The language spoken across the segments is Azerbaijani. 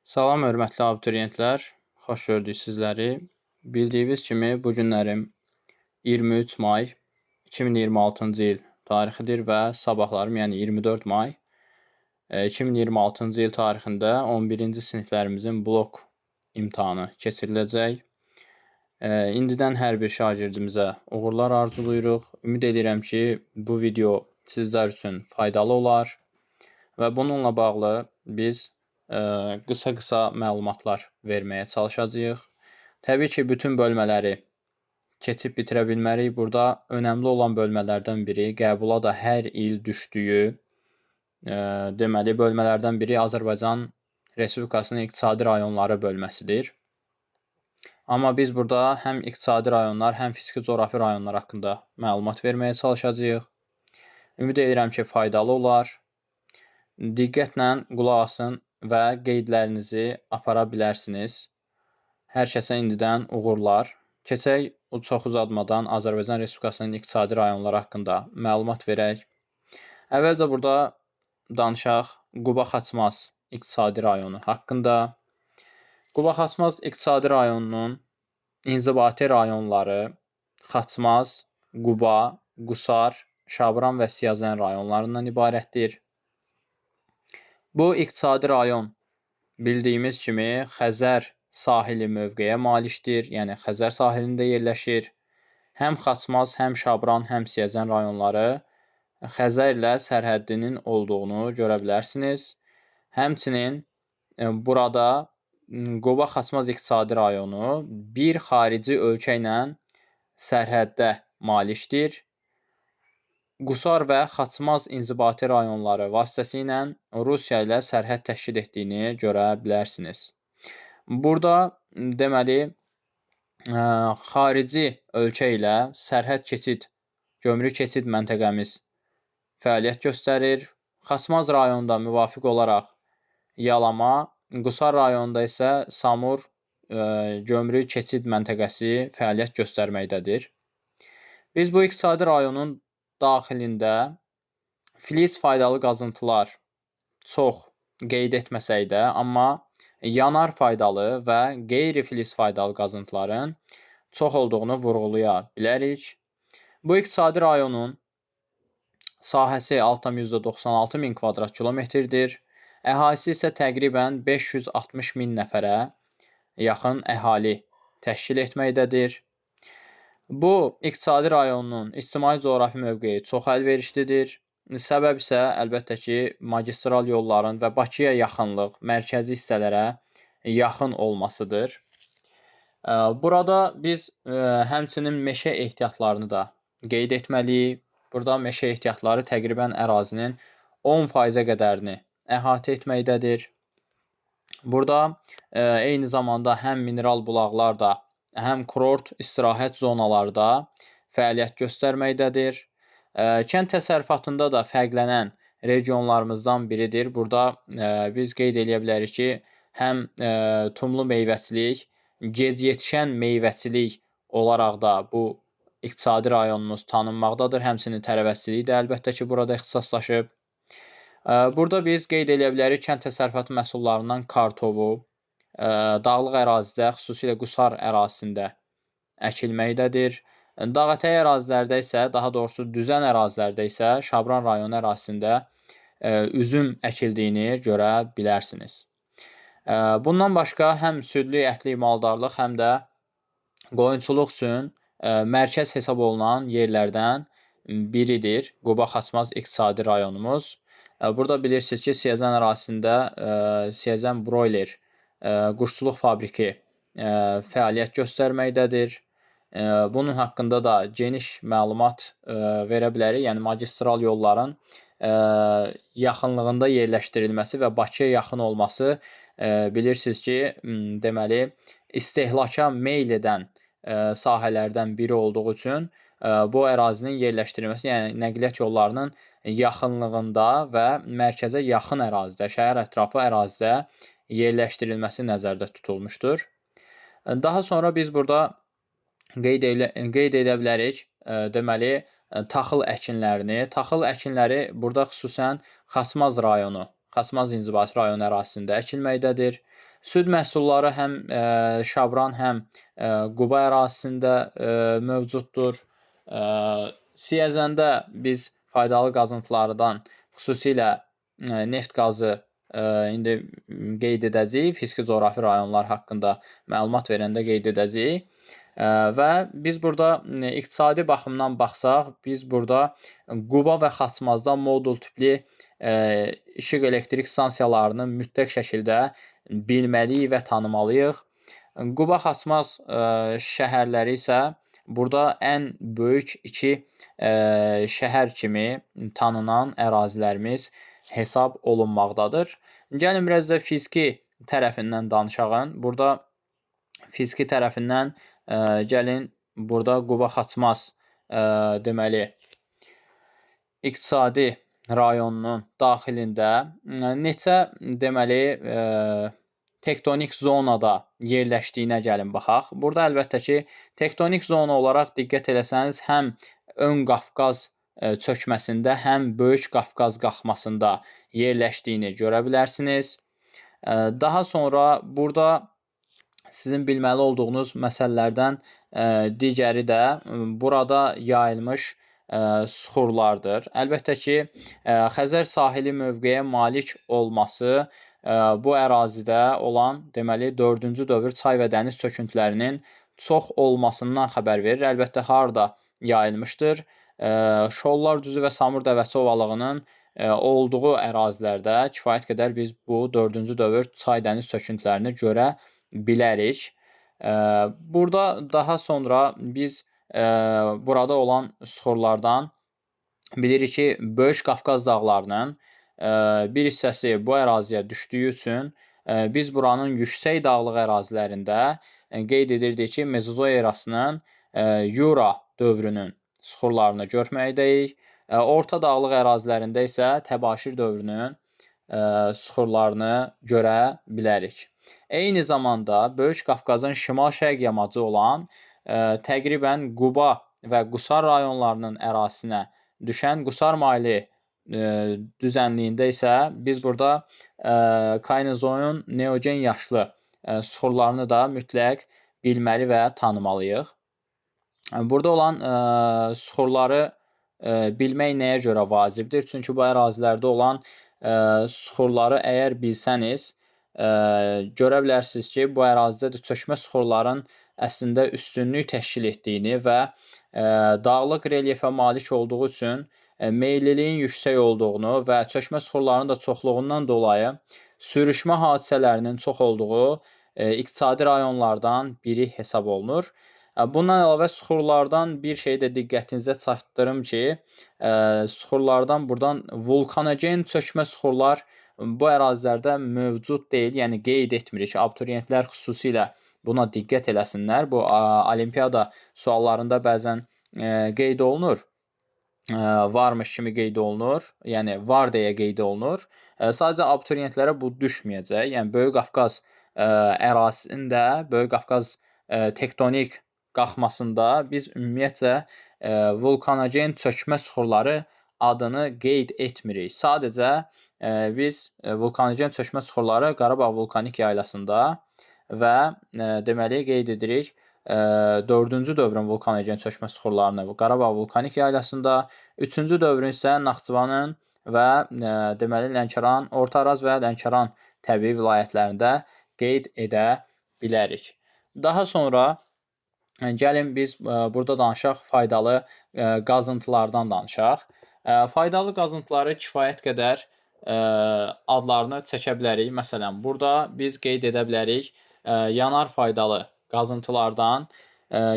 Salam, hörmətli abituriyentlər. Xoş gördük sizləri. Bildiyiniz kimi bu günlərim 23 may 2026-cı il tarixidir və sabahlarım, yəni 24 may 2026-cı il tarixində 11-ci siniflərimizin blok imtahanı keçiriləcək. İndidən hər bir şagirdimizə uğurlar arzulayırıq. Ümid edirəm ki, bu video sizlər üçün faydalı olar və bununla bağlı biz qısa məlumatlar verməyə çalışacağıq. Təbii ki, bütün bölmələri keçib bitirə bilmərik. Burada önəmli olan bölmələrdən biri, qəbula da hər il düşdüyü, deməli, bölmələrdən biri Azərbaycan Respublikasının iqtisadi rayonları bölməsidir. Amma biz burada həm iqtisadi rayonlar, həm fiziki coğrafi rayonlar haqqında məlumat verməyə çalışacağıq. Ümid edirəm ki, faydalı olar. Diqqətlə qulaq asın və qeydlərinizi apara bilərsiniz. Hər kəsə indidən uğurlar. Keçək çox uzatmadan Azərbaycan Respublikasının iqtisadi rayonları haqqında məlumat verək. Əvvəlcə burada danışaq Quba-Xaçmaz iqtisadi rayonu haqqında. Quba-Xaçmaz iqtisadi rayonunun inzibati rayonları Xaçmaz, Quba, Qusar, Şabran və Siyəzən rayonlarından ibarətdir. Bu iqtisadi rayon bildiyimiz kimi Xəzər sahili mövqeyə malikdir, yəni Xəzər sahilində yerləşir. Həm Xaçmaz, həm Şabran, həm Siyəzən rayonları Xəzərlə sərhəddinin olduğunu görə bilərsiniz. Həmçinin burada Quba-Xaçmaz iqtisadi rayonu bir xarici ölkə ilə sərhəddə malikdir. Qusar və Xaçmaz inzibati rayonları vasitəsilə Rusiya ilə sərhəd təşkil etdiyini görə bilərsiniz. Burada deməli xarici ölkə ilə sərhəd keçid, gömrük keçid məntəqəmiz fəaliyyət göstərir. Xaçmaz rayonunda müvafiq olaraq Yalama, Qusar rayonunda isə Samur gömrük keçid məntəqəsi fəaliyyət göstərməkdədir. Biz bu iqtisadi rayonun daxilində filiz faydalı qazıntılar çox qeyd etməsək də, amma yanar faydalı və qeyri-filiz faydalı qazıntıların çox olduğunu vurğulaya bilərik. Bu iqtisadi rayonun sahəsi 696.000 kvadrat kilometrdir. Əhalisi isə təqribən 560.000 nəfərə yaxın əhali təşkil etməkdədir. Bu iqtisadi rayonun ictimai-coğrafi mövqeyi çox əlverişlidir. Səbəb isə əlbəttə ki, magistral yolların və Bakıya yaxınlıq, mərkəzi hissələrə yaxın olmasıdır. Burada biz həmçinin meşə ehtiyatlarını da qeyd etməliyik. Burada meşə ehtiyatları təqribən ərazinin 10%-ə qədərini əhatə etməkdədir. Burada eyni zamanda həm mineral bulaqlar da, həm kurort istirahət zonalarda fəaliyyət göstərməkdədir. Kənd təsərrüfatında da fərqlənən regionlarımızdan biridir. Burada biz qeyd edə bilərik ki, həm tumlu meyvəçilik, gec yetişən meyvəçilik olaraq da bu iqtisadi rayonumuz tanınmaqdadır. Həmçinin tərəvəzçilik də əlbəttə ki, burada ixtisaslaşıb. Burada biz qeyd edə bilərik kənd təsərrüfatı məhsullarından kartofu dağlıq ərazidə, xüsusilə Qusar ərazisində əkilməkdədir. Dağətəyi ərazilərdə isə, daha doğrusu düzən ərazilərdə isə Şabran rayonu ərazisində üzüm əkildiyini görə bilərsiniz. Bundan başqa həm südlü ətli maldarlıq, həm də qoyunçuluq üçün mərkəz hesab olunan yerlərdən biridir Quba-Xaçmaz iqtisadi rayonumuz. Burada bilirsiniz ki, Siyəzən ərazisində Siyəzən broiler quşçuluq fabriki fəaliyyət göstərməkdədir. Bunun haqqında da geniş məlumat verə bilərik. Yəni, magistral yolların yaxınlığında yerləşdirilməsi və Bakıya yaxın olması bilirsiniz ki, deməli, istehlaka meyl edən sahələrdən biri olduğu üçün bu ərazinin yerləşdirilməsi, yəni nəqliyyat yollarının yaxınlığında və mərkəzə yaxın ərazidə, şəhər ətrafı ərazidə yerləşdirilməsi nəzərdə tutulmuşdur. Daha sonra biz burada qeyd edə bilərik, deməli, taxıl əkinlərini. Taxıl əkinləri burada xüsusən Xaçmaz rayonu Xaçmaz inzibati rayon ərazisində əkilməkdədir. Süd məhsulları həm Şabran, həm Quba ərazisində mövcuddur. Siyəzəndə biz faydalı qazıntılardan xüsusilə neft qazı indi qeyd edəcəyik. Fiziki coğrafi rayonlar haqqında məlumat verəndə qeyd edəcəyik. Və biz burada iqtisadi baxımdan baxsaq, biz burada Quba və Xaçmazda modul tipli işıq elektrik stansiyalarını mütləq şəkildə bilməliyik və tanımalıyıq. Quba Xaçmaz şəhərləri isə burada ən böyük iki şəhər kimi tanınan ərazilərimiz hesab olunmaqdadır. Gəlin biraz da fiziki tərəfindən danışaq. Burada fiziki tərəfindən gəlin burada Quba Xaçmaz deməli iqtisadi rayonunun daxilində neçə deməli tektonik zonada yerləşdiyinə gəlin baxaq. Burada əlbəttə ki, tektonik zona olaraq diqqət eləsəniz, həm Ön Qafqaz çökməsində, həm Böyük Qafqaz qalxmasında yerləşdiyini görə bilərsiniz. Daha sonra burada sizin bilməli olduğunuz məsələlərdən digəri də burada yayılmış süxurlardır. Əlbəttə ki, Xəzər sahili mövqeyə malik olması bu ərazidə olan deməli 4-cü dövr çay və dəniz çöküntülərinin çox olmasından xəbər verir. Əlbəttə harda yayılmışdır? Şollar düzü və Samur dəvəsi ovalığının olduğu ərazilərdə kifayət qədər biz bu 4-cü dövr çay dəniz çöküntülərini görə bilərik. Burada daha sonra biz burada olan süxurlardan bilirik ki, Böyük Qafqaz dağlarının bir hissəsi bu əraziyə düşdüyü üçün biz buranın yüksək dağlıq ərazilərində qeyd edirdik ki, Mezozoy erasının Yura dövrünün süxurlarını görməkdəyik. Orta dağlıq ərazilərində isə Təbaşir dövrünün süxurlarını görə bilərik. Eyni zamanda Böyük Qafqazın şimal-şərq yamacı olan təqribən Quba və Qusar rayonlarının ərazisinə düşən Qusar mayili düzənliyində isə biz burada Kaynozoyun neogen yaşlı süxurlarını da mütləq bilməli və tanımalıyıq. Burada olan süxurları bilmək nəyə görə vacibdir? Çünki bu ərazilərdə olan süxurları əgər bilsəniz, görə bilərsiniz ki, bu ərazidə də çökmə süxurların əslində üstünlük təşkil etdiyini və dağlıq relyefə malik olduğu üçün meylliliyin yüksək olduğunu və çökmə süxurlarının da çoxluğundan dolayı sürüşmə hadisələrinin çox olduğu iqtisadi rayonlardan biri hesab olunur. Bundan əlavə süxurlardan bir şey də diqqətinizə çatdırım ki, süxurlardan buradan vulkanogen çökmə süxurlar bu ərazilərdə mövcud deyil, yəni qeyd etmirik. Abituriyentlər xüsusilə buna diqqət eləsinlər. Bu olimpiada suallarında bəzən qeyd olunur. Varmış kimi qeyd olunur, yəni var deyə qeyd olunur. Sadəcə abituriyentlərə bu düşməyəcək. Yəni Böyük Qafqaz ərazisində, Böyük Qafqaz tektonik qalxmasında biz ümumiyyətcə vulkanogen çökmə süxurları adını qeyd etmirik. Sadəcə biz vulkanogen çökmə süxurları Qarabağ vulkanik yaylasında və deməli qeyd edirik 4-cü dövrün vulkanogen çökmə süxurlarını Qarabağ vulkanik yaylasında, 3-cü dövrün isə Naxçıvanın və deməli Lənkəran, Orta Araz və Lənkəran təbii vilayətlərində qeyd edə bilərik. Daha sonra gəlin biz burada danışaq, faydalı qazıntılardan danışaq. Faydalı qazıntıları kifayət qədər adlarını çəkə bilərik. Məsələn, burada biz qeyd edə bilərik yanar faydalı qazıntılardan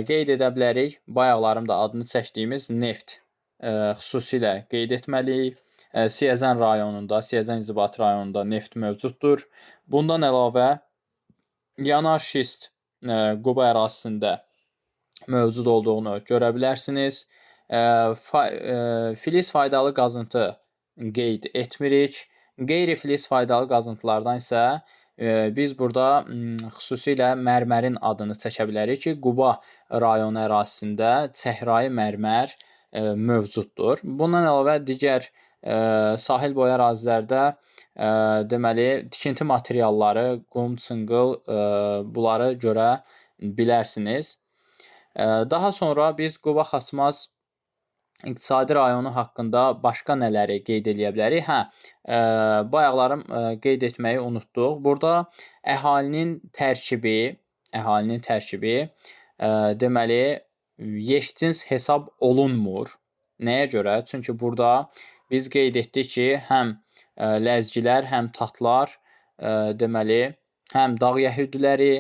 qeyd edə bilərik. Bayaqlarım da adını çəkdiyimiz neft xüsusilə qeyd etməliyik. Siyəzən rayonunda, Siyəzən inzibati rayonunda neft mövcuddur. Bundan əlavə yanar şist Quba ərazisində mövcud olduğunu görə bilərsiniz. Filiz faydalı qazıntı qeyd etmirik. Qeyri-filiz faydalı qazıntılardan isə biz burada xüsusilə mərmərin adını çəkə bilərik ki, Quba rayonu ərazisində çəhrayı mərmər mövcuddur. Bundan əlavə digər sahil boyu ərazilərdə deməli tikinti materialları, qum, çınqıl bunları görə bilərsiniz. Daha sonra biz Quba Xaçmaz İqtisadi rayonu haqqında başqa nələri qeyd eləyə bilərik? Bayaqlarım qeyd etməyi unutduq. Burada əhalinin tərkibi deməli yeşcins hesab olunmur. Nəyə görə? Çünki burada biz qeyd etdik ki, həm ləzgilər, həm tatlar, deməli, həm dağ yəhudiləri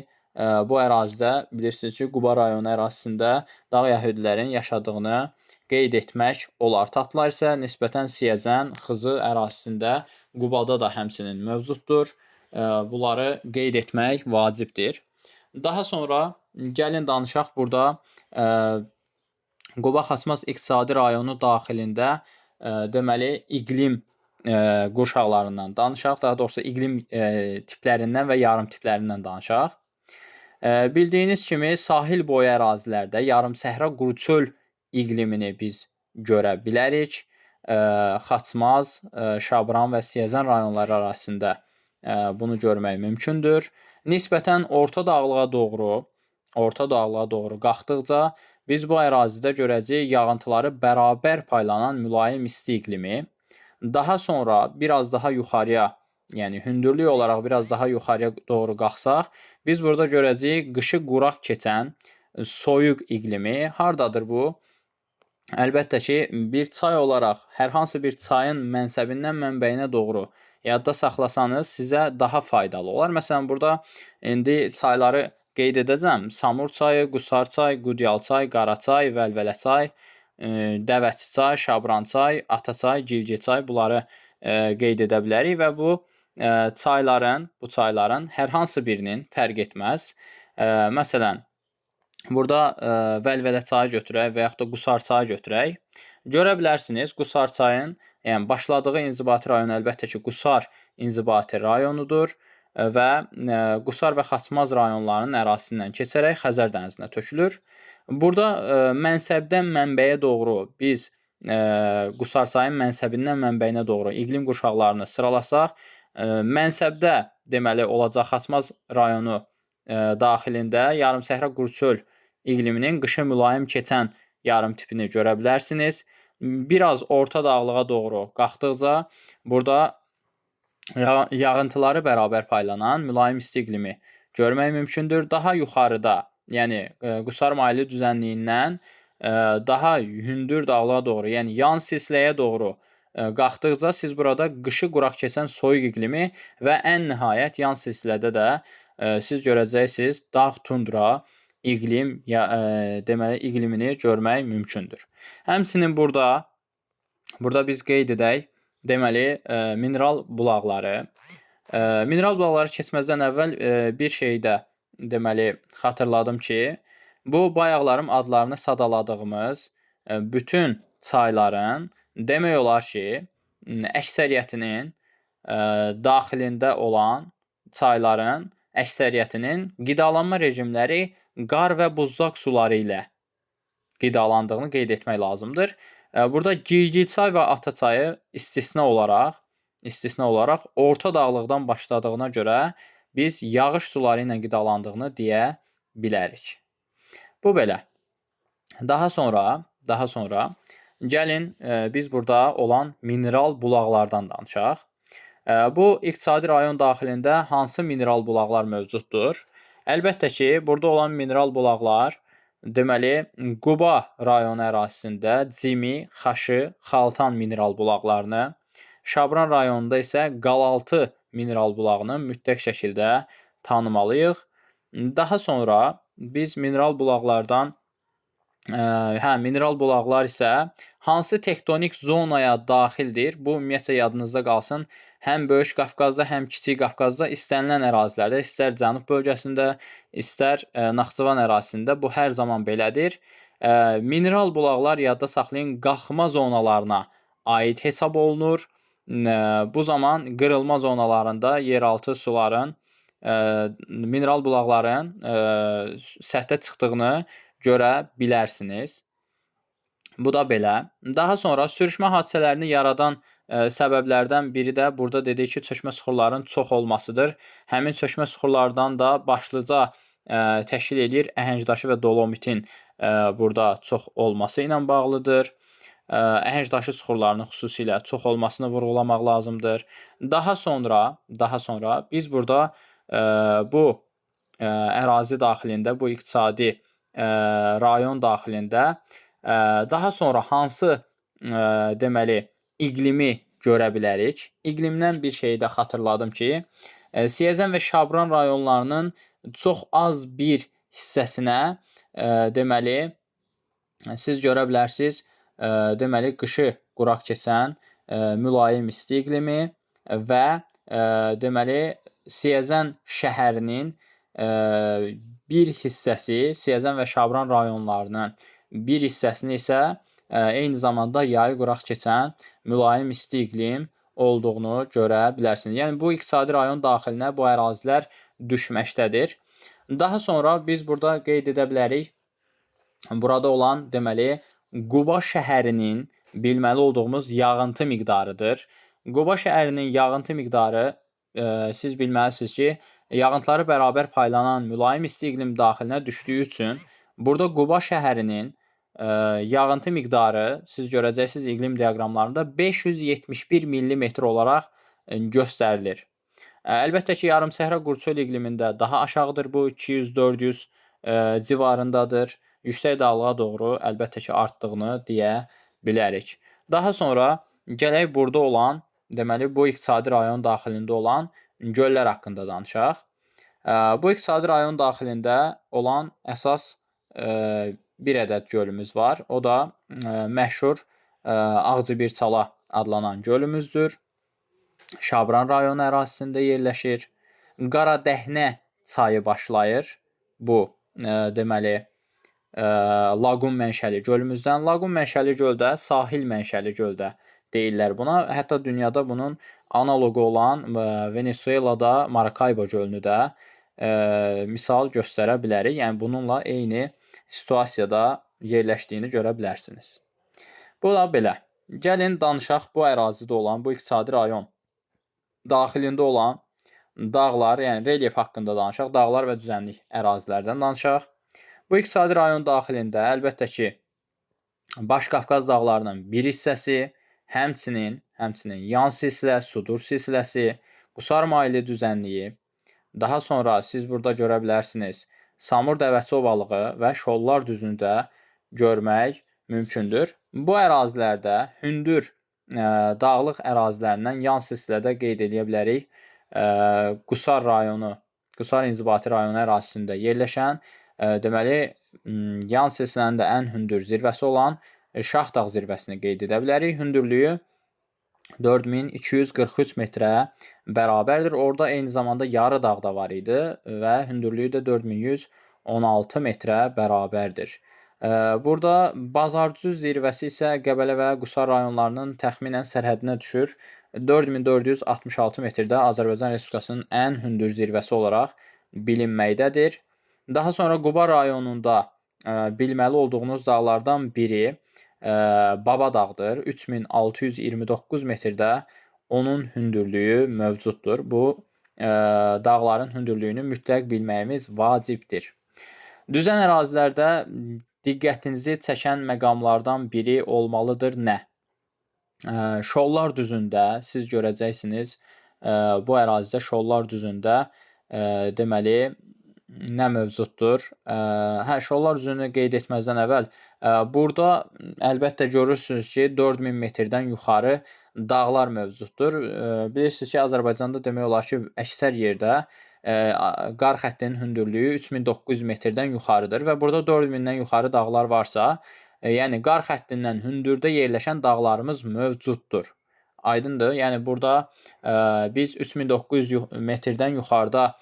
bu ərazidə bilirsiniz ki, Quba rayonu ərazisində dağ yəhudilərin yaşadığını qeyd etmək olar. Tatlar isə nisbətən Siyəzən, Xızı ərazisində, Qubada da həmçinin mövcuddur. Bunları qeyd etmək vacibdir. Daha sonra gəlin danışaq burada Quba Xaçmaz İqtisadi rayonu daxilində deməli iqlim qurşaqlarından danışaq, daha doğrusu iqlim tiplərindən və yarım tiplərindən danışaq. Bildiyiniz kimi sahil boyu ərazilərdə yarımsəhra quruçöl iqlimini biz görə bilərik. Xaçmaz, Şabran və Siyəzən rayonları arasında bunu görmək mümkündür. Nisbətən Orta Dağlığa doğru qalxdıqca biz bu ərazidə görəcəyik yağıntıları bərabər paylanan mülayim isti iqlimi. Daha sonra biraz daha yuxarıya, yəni hündürlük olaraq biraz daha yuxarıya doğru qalxsaq, biz burada görəcəyik qışı quraq keçən soyuq iqlimi. Hardadır bu? Əlbəttə ki, bir çay olaraq hər hansı bir çayın mənsəbindən mənbəyinə doğru yadda saxlasanız sizə daha faydalı olar. Məsələn, burada indi çayları qeyd edəcəm. Samur çayı, Qusar çay, Qudyal çay, Qaraçay, Vəlvələ çay, Dəvəçi çay, Şabran çay, Ata çay, Girgə çay bunları qeyd edə bilərik və bu çayların hər hansı birinin fərq etməz. Məsələn, burada Vəlvələ çayı götürək və yaxud da Qusar çayı götürək. Görə bilərsiniz, Qusar çayın yəni başladığı inzibati rayon əlbəttə ki, Qusar inzibati rayonudur və Qusar və Xaçmaz rayonlarının ərazisindən keçərək Xəzər dənizinə tökülür. Burada mənsəbdən mənbəyə doğru biz Qusar çayın mənsəbindən mənbəyinə doğru iqlim qurşaqlarını sıralasaq, mənsəbdə deməli olacaq Xaçmaz rayonu daxilində yarımsəhra quruçöl iqliminin qışı mülayim keçən yarım tipini görə bilərsiniz. Biraz Orta Dağlığa doğru qalxdıqca burada yağıntıları bərabər paylanan mülayim isti iqlimi görmək mümkündür. Daha yuxarıda, yəni Qusar mayili düzənliyindən daha hündür dağlığa doğru, yəni yan silsiləyə doğru qalxdıqca siz burada qışı quraq keçən soyuq iqlimi və ən nəhayət yan silsilədə də siz görəcəksiniz dağ tundra deməli iqlimini görmək mümkündür. Həmçinin burada biz qeyd edək, deməli mineral bulaqları. Mineral bulaqları keçməzdən əvvəl bir şey də deməli xatırladım ki, bu bayaqlarım adlarını sadaladığımız bütün çayların demək olar ki, əksəriyyətinin daxilində olan çayların əksəriyyətinin qidalanma rejimləri qar və buzlaq suları ilə qidalandığını qeyd etmək lazımdır. Burada Girgil çay və Ata çayı istisna olaraq Orta Dağlıqdan başladığına görə biz yağış suları ilə qidalandığını deyə bilərik. Bu belə. Daha sonra gəlin biz burada olan mineral bulaqlardan danışaq. Bu iqtisadi rayon daxilində hansı mineral bulaqlar mövcuddur? Əlbəttə ki, burada olan mineral bulaqlar deməli Quba rayonu ərazisində Cimi, Xaşı, Xaltan mineral bulaqlarını, Şabran rayonunda isə Qalaltı mineral bulağını mütləq şəkildə tanımalıyıq. Daha sonra biz mineral bulaqlardan mineral bulaqlar isə hansı tektonik zonaya daxildir? Bu ümumiyyətcə yadınızda qalsın. Həm Böyük Qafqazda, həm Kiçik Qafqazda istənilən ərazilərdə, istər cənub bölgəsində, istər Naxçıvan ərazisində bu hər zaman belədir. Mineral bulaqlar yadda saxlayın qalxma zonalarına aid hesab olunur. Bu zaman qırılma zonalarında yeraltı suların, mineral bulaqların səthə çıxdığını görə bilərsiniz. Bu da belə. Daha sonra sürüşmə hadisələrini yaradan səbəblərdən biri də burada dedik ki, çökmə süxurların çox olmasıdır. Həmin çökmə süxurlardan da başlıca təşkil edir əhəngdaşı və dolomitin burada çox olması ilə bağlıdır. Əhəngdaşı süxurlarının xüsusilə çox olmasını vurğulamaq lazımdır. Daha sonra biz burada bu ərazi daxilində, bu iqtisadi rayon daxilində daha sonra hansı deməli iqlimi görə bilərik? İqlimdən bir şeyi də xatırladım ki, Siyəzən və Şabran rayonlarının çox az bir hissəsinə deməli siz görə bilərsiniz, deməli qışı quraq keçən mülayim isti iqlimi və deməli Siyəzən şəhərinin bir hissəsi, Siyəzən və Şabran rayonlarının bir hissəsini isə eyni zamanda yayı quraq keçən mülayim isti iqlim olduğunu görə bilərsiniz. Yəni bu iqtisadi rayon daxilinə bu ərazilər düşməkdədir. Daha sonra biz burada qeyd edə bilərik, burada olan deməli Quba şəhərinin bilməli olduğumuz yağıntı miqdarıdır. Quba şəhərinin yağıntı miqdarı siz bilməlisiniz ki, yağıntıları bərabər paylanan mülayim isti iqlim daxilinə düşdüyü üçün burada Quba şəhərinin yağıntı miqdarı siz görəcəksiniz iqlim diaqramlarında 571 mm olaraq göstərilir. Əlbəttə ki, yarımsəhra quru-çöl iqlimində daha aşağıdır bu, 200-400 civarındadır. Yüksək dağlığa doğru əlbəttə ki, artdığını deyə bilərik. Daha sonra gələk burada olan, deməli bu iqtisadi rayon daxilində olan göllər haqqında danışaq. Bu iqtisadi rayon daxilində olan əsas bir ədəd gölümüz var. O da məşhur Ağcibirçala adlanan gölümüzdür. Şabran rayonu ərazisində yerləşir. Qaradəhnə çayı başlayır bu deməli laqun mənşəli gölümüzdən. Laqun mənşəli göldə, sahil mənşəli göldə deyirlər buna. Hətta dünyada bunun analoqu olan Venezuelada Maracaibo gölünü də misal göstərə bilərik. Yəni bununla eyni situasiyada yerləşdiyini görə bilərsiniz. Bu da belə. Gəlin danışaq bu ərazidə olan, bu iqtisadi rayon daxilində olan dağlar, yəni relyef haqqında danışaq, dağlar və düzənlik ərazilərdən danışaq. Bu iqtisadi rayon daxilində əlbəttə ki, Baş Qafqaz dağlarının bir hissəsi, həmçinin yan silsilə, Sudur silsiləsi, Qusar maili düzənliyi, daha sonra siz burada görə bilərsiniz, Samur dəvəçi ovalığı və Şollar düzünü də görmək mümkündür. Bu ərazilərdə hündür dağlıq ərazilərindən yan silsilədə qeyd edə bilərik. Qusar rayonu, Qusar inzibati rayonu ərazisində yerləşən, deməli, yan silsilənin də ən hündür zirvəsi olan Şahdağ zirvəsini qeyd edə bilərik. Hündürlüyü 4243 metrə bərabərdir. Orada eyni zamanda Yarı dağ da var idi və hündürlüyü də 4116 metrə bərabərdir. Burada Bazarcı zirvəsi isə Qəbələ və Qusar rayonlarının təxminən sərhədinə düşür. 4466 metrdə Azərbaycan Respublikasının ən hündür zirvəsi olaraq bilinməkdədir. Daha sonra Quba rayonunda bilməli olduğunuz dağlardan biri Baba dağdır. 3629 metrdə onun hündürlüyü mövcuddur. Bu dağların hündürlüyünü mütləq bilməyimiz vacibdir. Düzən ərazilərdə diqqətinizi çəkən məqamlardan biri olmalıdır nə? Şollar düzündə siz görəcəksiniz, bu ərazidə Şollar düzündə deməli nə mövcuddur? Şollar düzünü qeyd etməzdən əvvəl, burada əlbəttə görürsünüz ki, 4000 metrdən yuxarı dağlar mövcuddur. Bilirsiniz ki, Azərbaycanda demək olar ki, əksər yerdə qar xəttinin hündürlüyü 3900 metrdən yuxarıdır və burada 4000-dən yuxarı dağlar varsa, yəni qar xəttindən hündürdə yerləşən dağlarımız mövcuddur. Aydındır? Yəni burada biz 3900 metrdən yuxarıda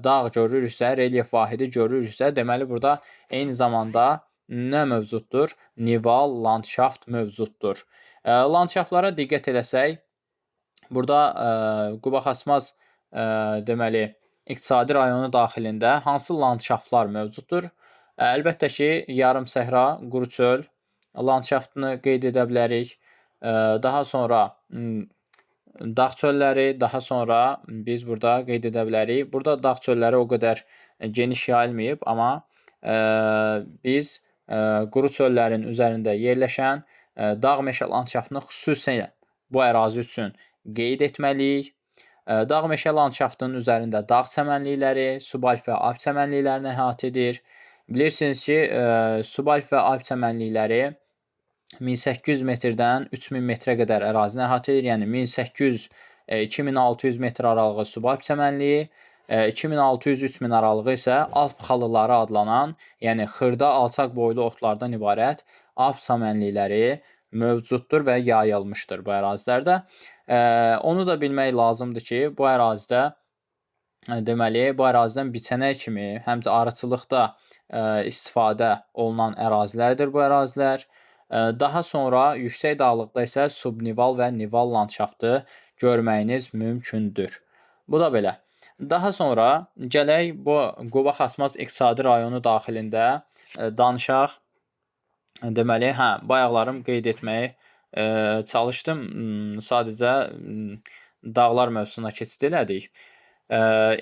dağ görürüksə, relyef vahidi görürüksə, deməli burada eyni zamanda nə mövcuddur? Nival, landşaft mövcuddur. Landşaftlara diqqət eləsək, burada Quba-Xaçmaz deməli iqtisadi rayonu daxilində hansı landşaftlar mövcuddur? Əlbəttə ki, yarım səhra, quru çöl landşaftını qeyd edə bilərik. Daha sonra dağ çölləri, daha sonra biz burada qeyd edə bilərik. Burada dağ çölləri o qədər geniş yayılmayıb, amma biz quru çöllərin üzərində yerləşən dağ meşə landşaftını xüsusilə bu ərazi üçün qeyd etməliyik. Dağ meşə landşaftının üzərində dağ çəmənlikləri, subalp və alp çəmənliklərini əhatə edir. Bilirsiniz ki, subalp və alp çəmənlikləri 1800 metrdən 3000 metrə qədər ərazini əhatə edir. Yəni 1800-2600 metr aralığı subalp çəmənliyi, 2600-3000 aralığı isə alp xalıları adlanan, yəni xırda alçaq boylu otlardan ibarət alp çəmənlikləri mövcuddur və yayılmışdır bu ərazilərdə. Onu da bilmək lazımdır ki, bu ərazidə deməli, bu ərazidən biçənək kimi, həmçə arıçılıqda istifadə olunan ərazilərdir bu ərazilər. Daha sonra yüksək dağlıqda isə subnival və nival landşaftı görməyiniz mümkündür. Bu da belə. Daha sonra gələk bu Quba Xasmaz iqtisadi rayonu daxilində danışaq. Deməli, bayaqlarım qeyd etməyə çalışdım. Sadəcə dağlar mövzusuna keçid elədik.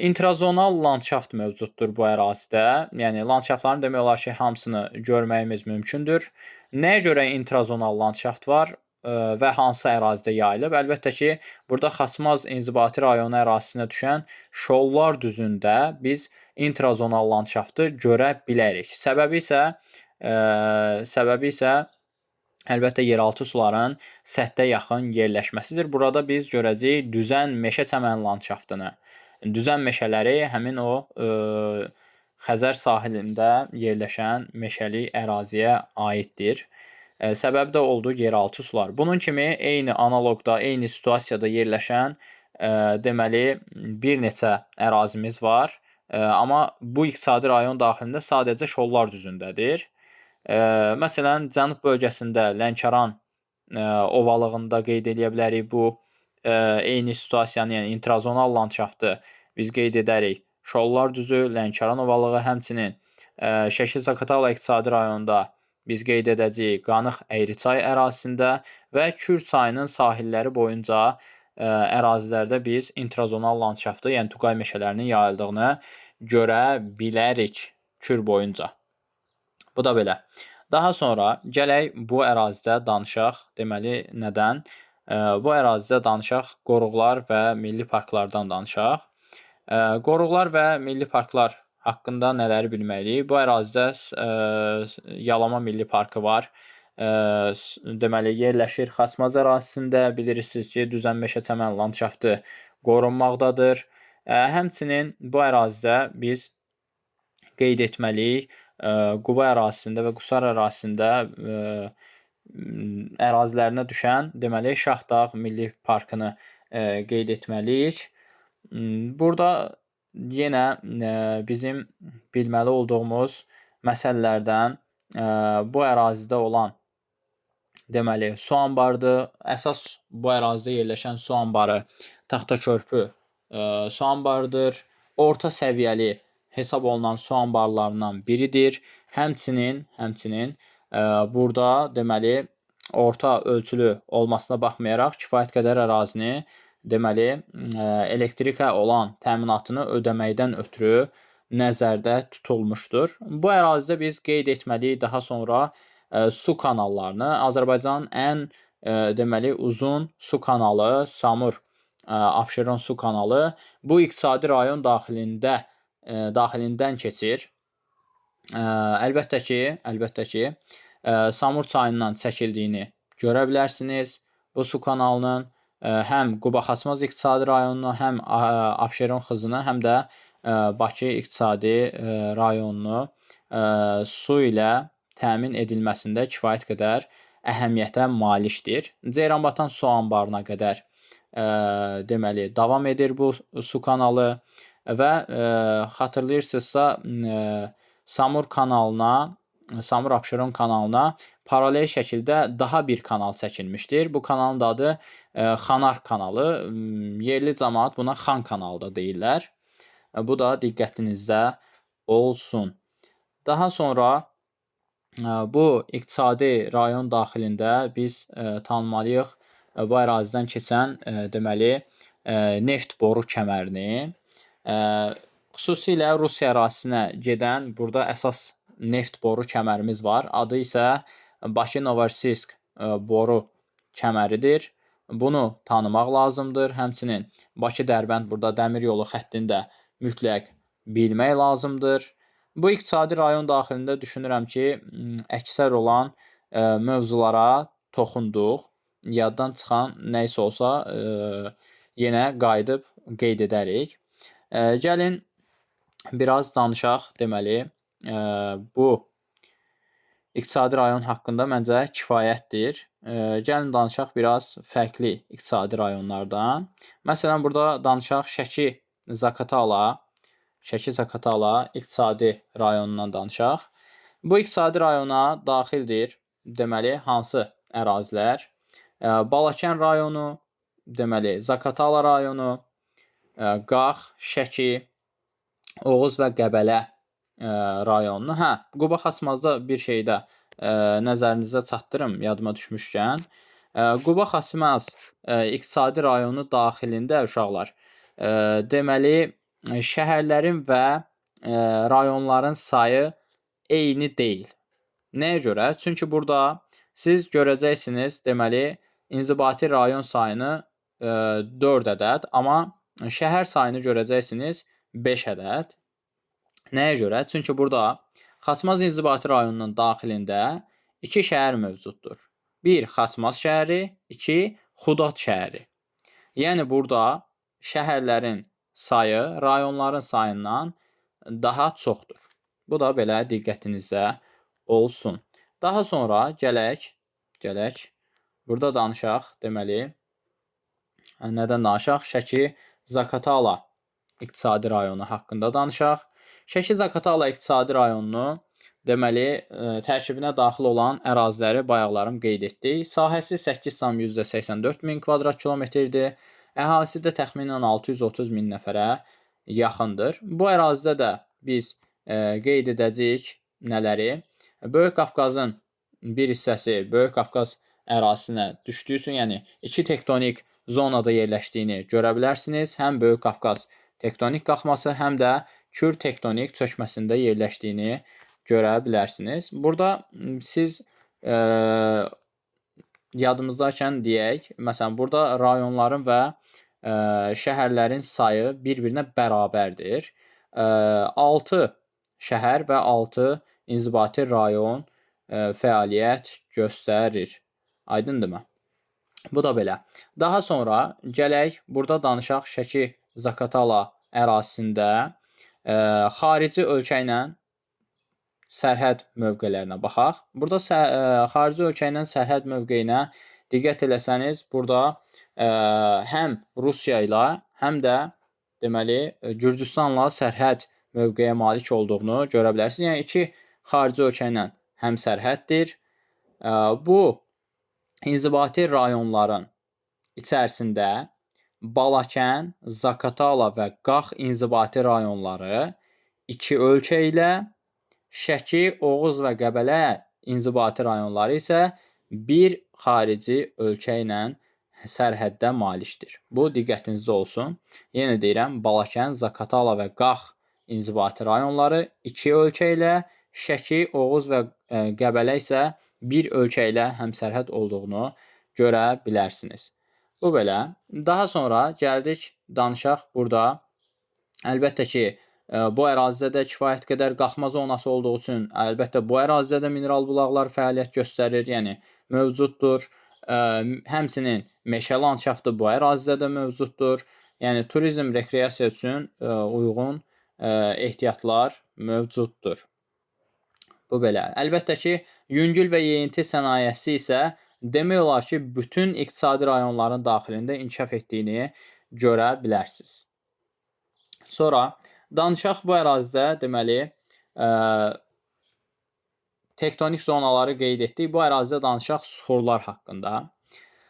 İntrazonal landşaft mövcuddur bu ərazidə. Yəni landşaftların demək olar ki, hamısını görməyimiz mümkündür. Nəyə görə intrazonal landşaft var və hansı ərazidə yayılıb? Əlbəttə ki, burada Xaçmaz inzibati rayonu ərazisinə düşən Şollar düzündə biz intrazonal landşaftı görə bilərik. Səbəbi isə əlbəttə yeraltı suların səthə yaxın yerləşməsidir. Burada biz görəcəyik düzən meşə çəmən landşaftını. Düzən meşələri həmin o Xəzər sahilində yerləşən meşəlik əraziyə aiddir. Səbəbi də oldu yeraltı sular. Bunun kimi eyni analoqda, eyni situasiyada yerləşən deməli bir neçə ərazimiz var. Amma bu iqtisadi rayon daxilində sadəcə Şollar düzündədir. Məsələn, cənub bölgəsində Lənkəran ovalığında qeyd edə bilərik bu eyni situasiyanı, yəni intrazonal landşaftı biz qeyd edərik. Şollar düzü, Lənkəran ovalığı, həmçinin Şəki-Zaqatala iqtisadi rayonunda biz qeyd edəcəyik Qanıq-Əyriçay ərazisində və Kür çayının sahilləri boyunca ərazilərdə biz intrazonal landşaftı, yəni Tuqay meşələrinin yayıldığını görə bilərik Kür boyunca. Bu da belə. Daha sonra gələk bu ərazidə danışaq. Deməli, nədən? Bu ərazidə danışaq qoruqlar və milli parklardan danışaq. Qoruqlar və milli parklar haqqında nələri bilməliyik? Bu ərazidə Yalama Milli Parkı var. Deməli, yerləşir Xaçmaz ərazisində. Bilirsiniz ki, düzən meşə çəmən landşaftı qorunmaqdadır. Həmçinin bu ərazidə biz qeyd etməliyik. Quba ərazisində və Qusar ərazisində ərazilərinə düşən, deməli, Şahdağ Milli Parkını qeyd etməliyik. Burada yenə bizim bilməli olduğumuz məsələlərdən bu ərazidə olan deməli su anbarıdır. Əsas bu ərazidə yerləşən su anbarı Taxtakörpü su anbarıdır. Orta səviyyəli hesab olunan su anbarlarından biridir. Həmçinin burada deməli orta ölçülü olmasına baxmayaraq kifayət qədər ərazini deməli elektrikə olan təminatını ödəməkdən ötürü nəzərdə tutulmuşdur. Bu ərazidə biz qeyd etməliyik daha sonra su kanallarını. Azərbaycanın ən deməli uzun su kanalı Samur Abşeron su kanalı bu iqtisadi rayon daxilindən keçir. Əlbəttə ki, Samur çayından çəkildiyini görə bilərsiniz. Bu su kanalının həm Quba Xaçmaz iqtisadi rayonunu, həm Abşeron xızını, həm də Bakı iqtisadi rayonunu su ilə təmin edilməsində kifayət qədər əhəmiyyətə malikdir. Ceyranbatan su anbarına qədər deməli davam edir bu su kanalı və xatırlayırsınızsa Samur kanalına, Samur Abşeron kanalına paralel şəkildə daha bir kanal çəkilmişdir. Bu kanalın da adı Xanar kanalı. Yerli cəmaət buna Xan kanalı da deyirlər. Bu da diqqətinizdə olsun. Daha sonra Bu iqtisadi rayon daxilində biz tanımalıyıq bu ərazidən keçən deməli neft boru kəmərini. Xüsusilə Rusiya ərazisinə gedən burada əsas neft boru kəmərimiz var. Adı isə Bakı-Novosibirsk boru kəməridir. Bunu tanımaq lazımdır. Həmçinin Bakı-Dərbənd burada dəmir yolu xəttini də mütləq bilmək lazımdır. Bu iqtisadi rayon daxilində düşünürəm ki, əksər olan mövzulara toxunduq. Yaddan çıxan nə isə olsa yenə qayıdıb qeyd edərik. Gəlin biraz danışaq deməli bu iqtisadi rayon haqqında məncə kifayətdir. Gəlin danışaq biraz fərqli iqtisadi rayonlardan. Məsələn, burada danışaq Şəki-Zaqatala iqtisadi rayonundan danışaq. Bu iqtisadi rayona daxildir deməli hansı ərazilər? Balakən rayonu, deməli Zaqatala rayonu, Qax, Şəki, Oğuz və Qəbələ rayonunu. Quba-Xaçmazda bir şey də nəzərinizə çatdırım, yadıma düşmüşkən. Quba-Xaçmaz iqtisadi rayonu daxilində uşaqlar deməli şəhərlərin və rayonların sayı eyni deyil. Nəyə görə? Çünki burada siz görəcəksiniz, deməli inzibati rayon sayını 4 ədəd, amma şəhər sayını görəcəksiniz 5 ədəd. Nəyə görə? Çünki burada Xaçmaz inzibati rayonunun daxilində 2 şəhər mövcuddur. 1 Xaçmaz şəhəri, 2 Xudat şəhəri. Yəni burada şəhərlərin sayı rayonların sayından daha çoxdur. Bu da belə diqqətinizdə olsun. Daha sonra gələk burada danışaq, deməli nədən danışaq? Şəki-Zaqatala iqtisadi rayonu haqqında danışaq. Şəki-Zaqatala iqtisadi rayonunu deməli tərkibinə daxil olan əraziləri bayaqlarım qeyd etdik. Sahəsi 8,84 min kvadrat kilometrdir. Əhalisi də təxminən 630 min nəfərə yaxındır. Bu ərazidə də biz qeyd edəcəyik nələri? Böyük Qafqazın bir hissəsi Böyük Qafqaz ərazisinə düşdüyü üçün, yəni iki tektonik zonada yerləşdiyini görə bilərsiniz. Həm Böyük Qafqaz tektonik qalxması, həm də Kür tektonik çökməsində yerləşdiyini görə bilərsiniz. Burada siz yadımızdakən deyək, məsələn, burada rayonların və şəhərlərin sayı bir-birinə bərabərdir. 6 şəhər və 6 inzibati rayon fəaliyyət göstərir. Aydındırmı? Bu da belə. Daha sonra gələk burada danışaq Şəki-Zaqatala ərazisində xarici ölkə ilə sərhəd mövqelərinə baxaq. Burada xarici ölkə ilə sərhəd mövqeyinə diqqət eləsəniz, burada həm Rusiya ilə, həm də deməli Gürcüstanla sərhəd mövqeyə malik olduğunu görə bilərsiniz. Yəni iki xarici ölkə ilə həm sərhəddir. Bu inzibati rayonların içərisində Balakən, Zaqatala və Qax inzibati rayonları iki ölkə ilə, Şəki, Oğuz və Qəbələ inzibati rayonları isə bir xarici ölkə ilə sərhəddə malikdir. Bu diqqətinizdə olsun. Yenə deyirəm, Balakən, Zaqatala və Qax inzibati rayonları iki ölkə ilə, Şəki, Oğuz və Qəbələ isə bir ölkə ilə həmsərhəd olduğunu görə bilərsiniz. Bu belə. Daha sonra gəldik, danışaq burada. Əlbəttə ki, bu ərazidə də kifayət qədər qalxma zonası olduğu üçün, əlbəttə bu ərazidə də mineral bulaqlar fəaliyyət göstərir, yəni mövcuddur. Həmçinin meşə landşaftı bu ərazidə də mövcuddur. Yəni turizm, rekreasiya üçün uyğun ehtiyatlar mövcuddur. Bu belə. Əlbəttə ki, yüngül və yeyinti sənayesi isə demək olar ki, bütün iqtisadi rayonların daxilində inkişaf etdiyini görə bilərsiniz. Sonra danışaq bu ərazidə deməli tektonik zonaları qeyd etdik. Bu ərazidə danışaq suxurlar haqqında.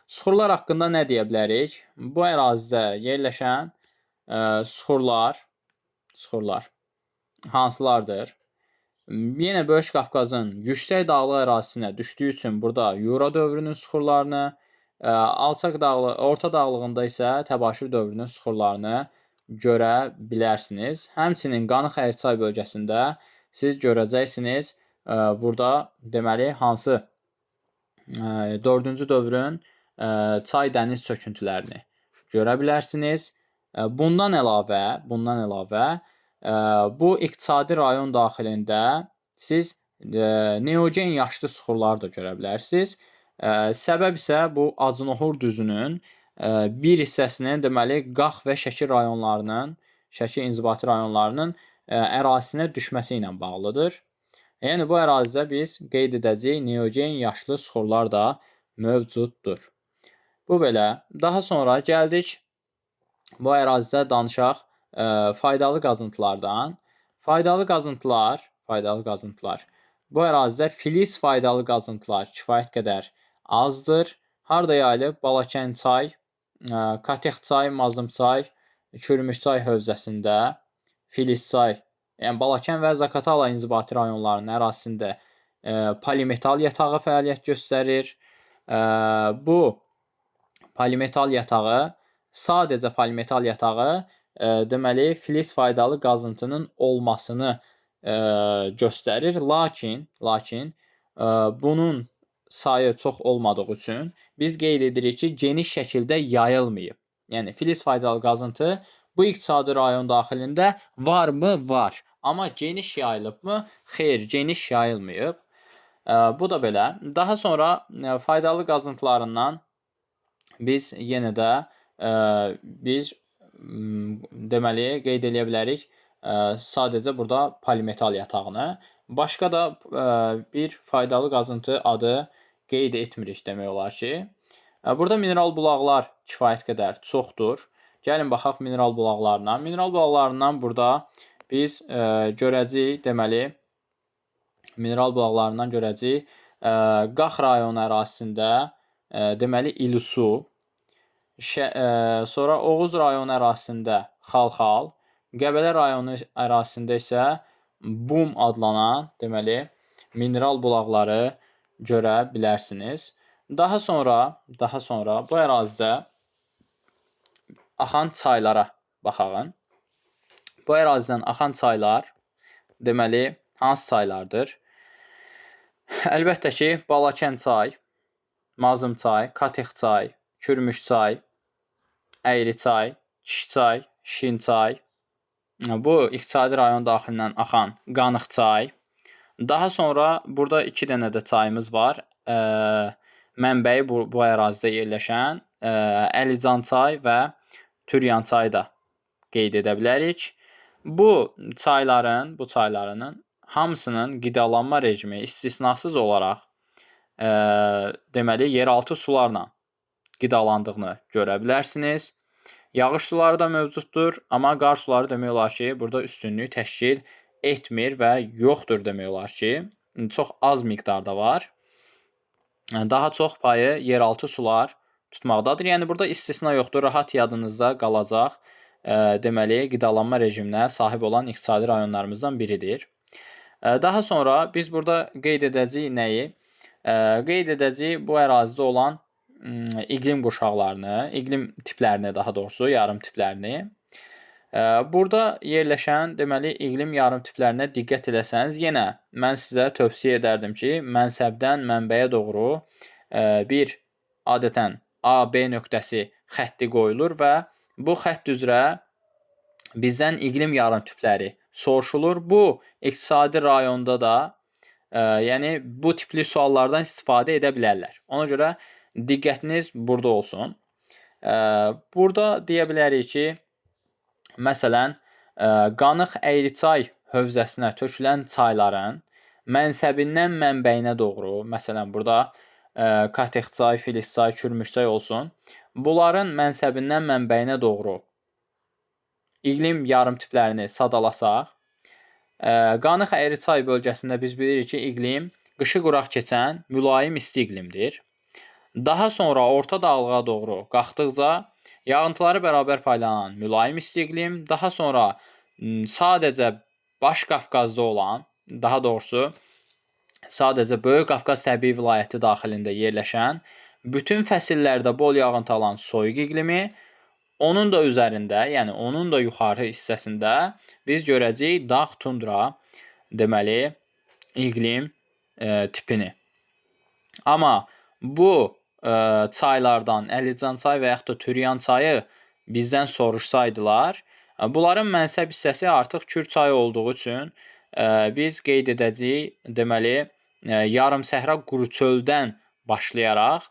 Suxurlar haqqında nə deyə bilərik? Bu ərazidə yerləşən suxurlar hansılardır? Yenə Böyük Qafqazın yüksək dağlıq ərazisinə düşdüyü üçün burada Yura dövrünün süxurlarını, orta dağlığında isə Təbaşir dövrünün süxurlarını görə bilərsiniz. Həmçinin Qanıq Ərçay bölgəsində siz görəcəksiniz burada deməli hansı 4-cü dövrün çay dəniz çöküntülərini görə bilərsiniz. Bundan əlavə bu iqtisadi rayon daxilində siz neogen yaşlı süxurları da görə bilərsiniz. Səbəb isə bu Acınohur düzünün bir hissəsinin deməli Qax və Şəki rayonlarının, Şəki inzibati rayonlarının ərazisinə düşməsi ilə bağlıdır. Yəni bu ərazidə biz qeyd edəcəyik neogen yaşlı süxurlar da mövcuddur. Bu belə. Daha sonra gəldik bu ərazidə danışaq faydalı qazıntılardan. Faydalı qazıntılar. Bu ərazidə filiz faydalı qazıntılar kifayət qədər azdır. Harda yayılıb? Balakən çay, Katex çay, Mazım çay, Kürmüş çay hövzəsində, filiz çay, yəni Balakən və Zaqatala inzibati rayonlarının ərazisində polimetal yatağı fəaliyyət göstərir. Bu polimetal yatağı, sadəcə polimetal yatağı deməli filiz faydalı qazıntının olmasını göstərir. Lakin bunun sayı çox olmadığı üçün biz qeyd edirik ki, geniş şəkildə yayılmayıb. Yəni filiz faydalı qazıntı bu iqtisadi rayon daxilində varmı? Var. Amma geniş yayılıbmı? Xeyr, geniş yayılmayıb. Bu da belə. Daha sonra faydalı qazıntılarından biz yenə də deməli qeyd edə bilərik sadəcə burada polimetal yatağını. Başqa da bir faydalı qazıntı adı qeyd etmirik demək olar ki. Burada mineral bulaqlar kifayət qədər çoxdur. Gəlin baxaq mineral bulaqlarına. Mineral bulaqlarından burada biz görəcəyik, deməli mineral bulaqlarından görəcəyik Qax rayonu ərazisində deməli İlisu, sonra Oğuz rayonu ərazisində Xalxal, Qəbələ rayonu ərazisində isə Bum adlanan deməli mineral bulaqları görə bilərsiniz. Daha sonra bu ərazidə axan çaylara baxaq. Bu ərazidən axan çaylar deməli hansı çaylardır? Əlbəttə ki, Balakən çay, Mazım çay, Katex çay, Kürmüş çay, Əyri çay, Kişi çay, Şin çay. Bu iqtisadi rayon daxilindən axan Qanıq çay. Daha sonra burada 2 dənə də çayımız var. Mənbəyi bu ərazidə yerləşən Əlican çay və Türyan çayı da qeyd edə bilərik. Bu çayların hamısının qidalanma rejimi istisnasız olaraq deməli yeraltı sularla qidalandığını görə bilərsiniz. Yağış suları da mövcuddur, amma qar suları demək olar ki, burada üstünlük təşkil etmir və yoxdur demək olar ki, çox az miqdarda var. Daha çox payı yeraltı sular tutmaqdadır. Yəni burada istisna yoxdur, rahat yadınızda qalacaq. Deməli qidalanma rejiminə sahib olan iqtisadi rayonlarımızdan biridir. Daha sonra biz burada qeyd edəcəyik nəyi? Qeyd edəcəyik bu ərazidə olan iqlim qurşaqlarını, iqlim tiplərini daha doğrusu, yarım tiplərini. Burada yerləşən deməli iqlim yarım tiplərinə diqqət eləsəniz, yenə mən sizə tövsiyə edərdim ki, mənsəbdən mənbəyə doğru bir adətən A-B nöqtəsi xətti qoyulur və bu xətt üzrə bizdən iqlim yarım tipləri soruşulur. Bu iqtisadi rayonda da yəni bu tipli suallardan istifadə edə bilərlər. Ona görə diqqətiniz burada olsun. Burada deyə bilərik ki, məsələn, Qanıq Əyriçay hövzəsinə tökülən çayların mənsəbindən mənbəyinə doğru, məsələn, burada Katex çay, Filiz çay, Kürmüş çay olsun, bunların mənsəbindən mənbəyinə doğru iqlim yarım tiplərini sadalasaq, Qanıq Əyriçay bölgəsində biz bilirik ki, iqlim qışı quraq keçən mülayim isti iqlimdir. Daha sonra orta dağlığa doğru qalxdıqca yağıntıları bərabər paylanan mülayim isti iqlim, daha sonra sadəcə Baş Qafqazda olan, daha doğrusu sadəcə Böyük Qafqaz təbii vilayəti daxilində yerləşən, bütün fəsillərdə bol yağıntı alan soyuq iqlimi, onun da üzərində, yəni onun da yuxarı hissəsində biz görəcəyik dağ tundra, deməli, iqlim tipini. Amma bu çaylardan Əlican çayı və yaxud da Türyan çayı bizdən soruşsaydılar, bunların mənsəb hissəsi artıq Kür çayı olduğu üçün biz qeyd edəcəyik, deməli, yarım səhra quru çöldən başlayaraq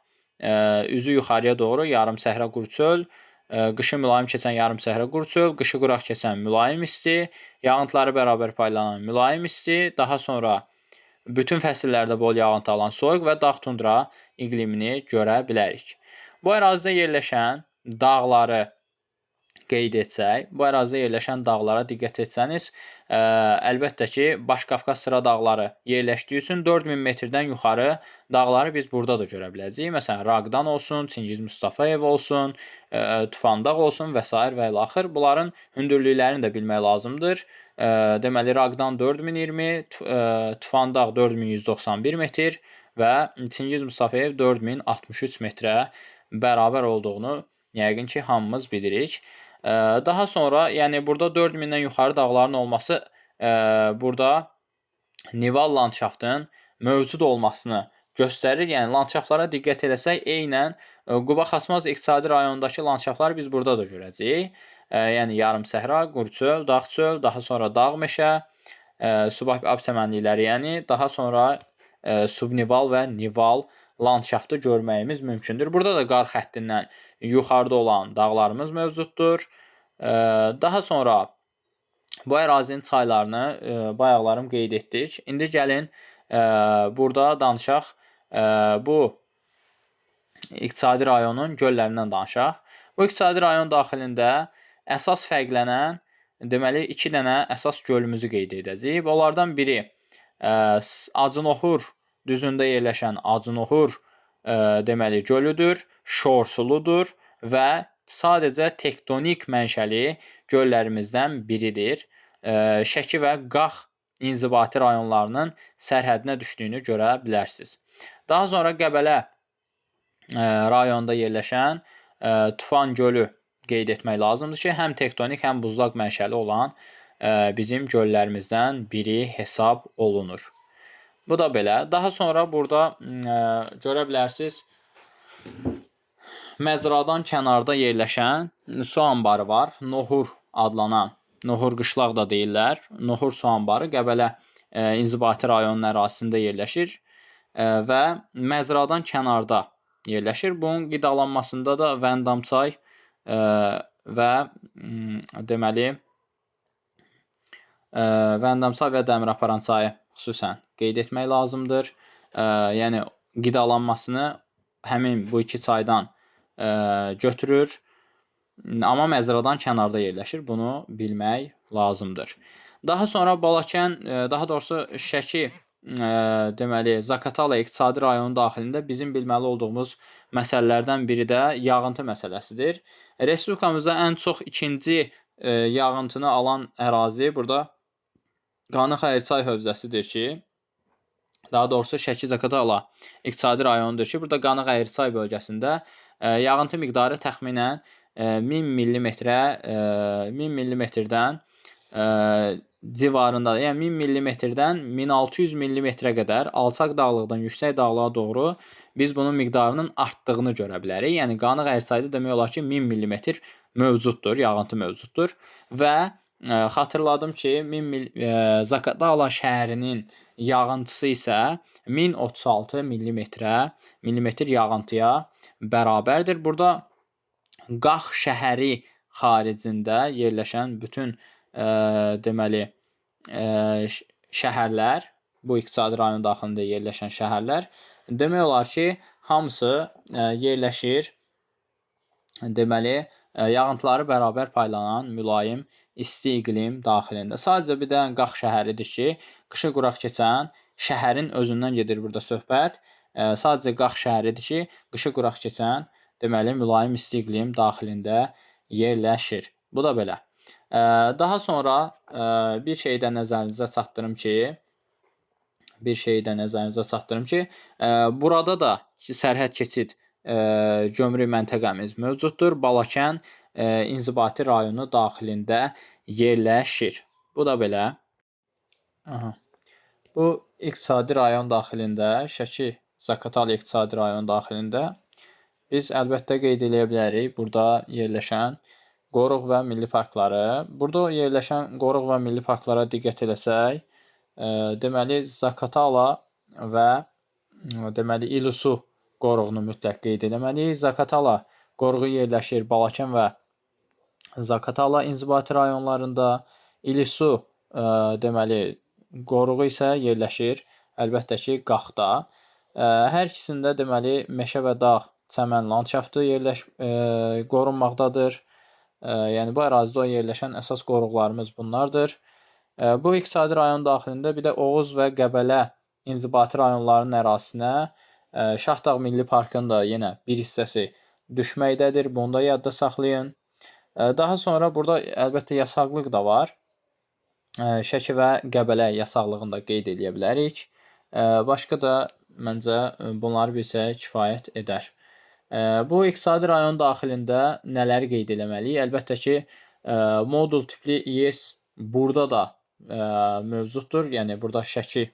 üzü yuxarıya doğru yarım səhra quru çöl, qışı mülayim keçən yarım səhra quru çöl, qışı quraq keçən mülayim isti, yağıntıları bərabər paylanan mülayim isti, daha sonra bütün fəsillərdə bol yağıntı alan soyuq və dağ tundra iqlimini görə bilərik. Bu ərazidə yerləşən dağları qeyd etsək, bu ərazidə yerləşən dağlara diqqət etsəniz, əlbəttə ki, Baş-Qafqaz sıra dağları yerləşdiyi üçün 4000 metrdən yuxarı dağları biz burada da görə biləcəyik. Məsələn, Raqdan olsun, Çingiz Mustafayev olsun, Tufandaq olsun və s. və ilaxır. Bunların hündürlüklərini də bilmək lazımdır. Deməli, Raqdan 4020, Tufandaq 4191 metr və Çingiz Mustafayev 4063 metrə bərabər olduğunu yəqin ki, hamımız bilirik. Daha sonra, yəni burada 4000-dən yuxarı dağların olması burada nival landşaftın mövcud olmasını göstərir. Yəni landşaftlara diqqət eləsək, eynən Quba-Xasmaz iqtisadi rayonundakı landşaftları biz burada da görəcəyik. Yəni yarım səhra, quru çöl, dağ çöl, daha sonra dağ meşə, subab çəmənlikləri, yəni daha sonra subnival və nival landşaftı görməyimiz mümkündür. Burada da qar xəttindən yuxarıda olan dağlarımız mövcuddur. Daha sonra bu ərazinin çaylarını bayaqlarım qeyd etdik. İndi gəlin burada danışaq bu iqtisadi rayonun göllərindən danışaq. Bu iqtisadi rayon daxilində əsas fərqlənən, deməli, 2 dənə əsas gölümüzü qeyd edəcəyik. Onlardan biri Acınoxur düzündə yerləşən Acınoxur deməli gölüdür, şorsuludur və sadəcə tektonik mənşəli göllərimizdən biridir. Şəki və Qax inzibati rayonlarının sərhədinə düşdüyünü görə bilərsiniz. Daha sonra Qəbələ rayonunda yerləşən Tufan gölü qeyd etmək lazımdır ki, həm tektonik, həm buzlaq mənşəli olan bizim göllərimizdən biri hesab olunur. Bu da belə. Daha sonra burada görə bilərsiniz, Məzradan kənarda yerləşən su anbarı var. Nohur adlanan, Nohur qışlaq da deyirlər. Nohur su anbarı Qəbələ inzibati rayonunun ərazisində yerləşir və Məzradan kənarda yerləşir. Bunun qidalanmasında da Vəndamçay və deməli Vəndamçay və Dəmiraparan çayı xüsusən qeyd etmək lazımdır. Yəni qidalanmasını həmin bu iki çaydan götürür. Amma Məzradan kənarda yerləşir. Bunu bilmək lazımdır. Daha sonra Balakən, daha doğrusu Şəki deməli Zaqatala iqtisadi rayonu daxilində bizim bilməli olduğumuz məsələlərdən biri də yağıntı məsələsidir. Respublikamızda ən çox ikinci yağıntını alan ərazi burada Qanı-Xəyirsay hövzəsidir ki, daha doğrusu Şəki-Zaqatala iqtisadi rayonudur ki, burada Qanı-Xəyirsay bölgəsində yağıntı miqdarı təxminən 1000 millimetrdən civarında, yəni 1000 millimetrdən 1600 millimetrə qədər alçaq dağlıqdan yüksək dağlığa doğru biz bunun miqdarının artdığını görə bilərik. Yəni Qanı-Xəyirsayda demək olar ki 1000 millimetr mövcuddur, yağıntı mövcuddur və xatırladım ki, Zaqatala şəhərinin yağıntısı isə 1036 millimetr yağıntıya bərabərdir. Burada Qax şəhəri xaricində yerləşən bütün deməli şəhərlər, bu iqtisadi rayon daxilində yerləşən şəhərlər demək olar ki, hamısı yerləşir deməli yağıntıları bərabər paylanan mülayim isti iqlim daxilində. Sadəcə bir dənə Qax şəhəridir ki, qışı quraq keçən şəhərin özündən gedir burada söhbət. Sadəcə Qax şəhəridir ki, qışı quraq keçən deməli mülayim isti iqlim daxilində yerləşir. Bu da belə. Daha sonra bir şey də nəzərinizə çatdırım ki, bir şeyi də nəzərinizə çatdırım ki, burada da sərhəd keçid gömrük məntəqəmiz mövcuddur. Balakən inzibati rayonu daxilində yerləşir. Bu da belə. Aha. Bu iqtisadi rayon daxilində, Şəki Zaqatala iqtisadi rayon daxilində biz əlbəttə qeyd edə bilərik burada yerləşən qoruq və milli parkları. Burada yerləşən qoruq və milli parklara diqqət eləsək, deməli Zaqatala və deməli İlisu qoruğunu mütləq qeyd etməliyik. Zaqatala qoruğu yerləşir Balakən və Zaqatala inzibati rayonlarında. İlisu deməli qoruğu isə yerləşir əlbəttə ki Qaxda. Hər ikisində deməli meşə və dağ, çəmən landşaftı qorunmaqdadır. Yəni bu ərazidə yerləşən əsas qoruqlarımız bunlardır. Bu iqtisadi rayon daxilində bir də Oğuz və Qəbələ inzibati rayonlarının ərazisinə Şahdağ Milli Parkının da yenə bir hissəsi düşməkdədir. Bunu da yadda saxlayın. Daha sonra burada əlbəttə yasaqlıq da var. Şəki və Qəbələ yasaqlığını da qeyd edə bilərik. Başqa da məncə bunları bilsək kifayət edər. Bu iqtisadi rayon daxilində nələri qeyd etməliyik? Əlbəttə ki, modul tipli İES burada da mövcuddur. Yəni burada Şəki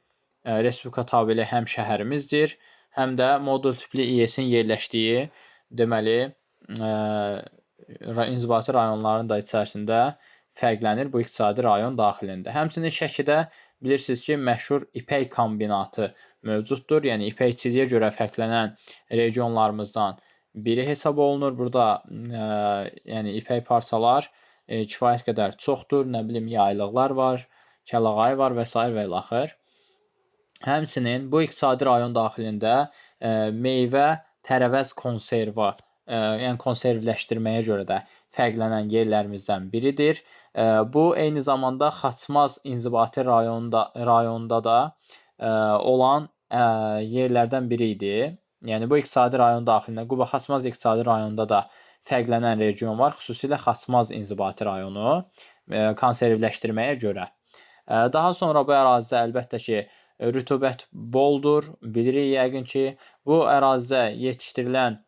Respublika tabeli həm şəhərimizdir, həm də modul tipli İES-in yerləşdiyi deməli inzibati rayonların da içərisində fərqlənir bu iqtisadi rayon daxilində. Həmçinin Şəkidə bilirsiniz ki, məşhur ipək kombinatı mövcuddur. Yəni ipəkçiliyə görə fərqlənən regionlarımızdan biri hesab olunur. Burada yəni ipək parçalar kifayət qədər çoxdur. Nə bilim yaylıqlar var, kəlağay var və s. və ilaxır. Həmçinin bu iqtisadi rayon daxilində meyvə, tərəvəz konserva, yəni konservləşdirməyə görə də fərqlənən yerlərimizdən biridir. Bu eyni zamanda Xaçmaz inzibati rayonunda da olan yerlərdən biri idi. Yəni bu iqtisadi rayon daxilində Quba Xaçmaz iqtisadi rayonunda da fərqlənən region var, xüsusilə Xaçmaz inzibati rayonu konservləşdirməyə görə. Daha sonra bu ərazidə əlbəttə ki, rütubət boldur. Bilirik yəqin ki, bu ərazidə yetişdirilən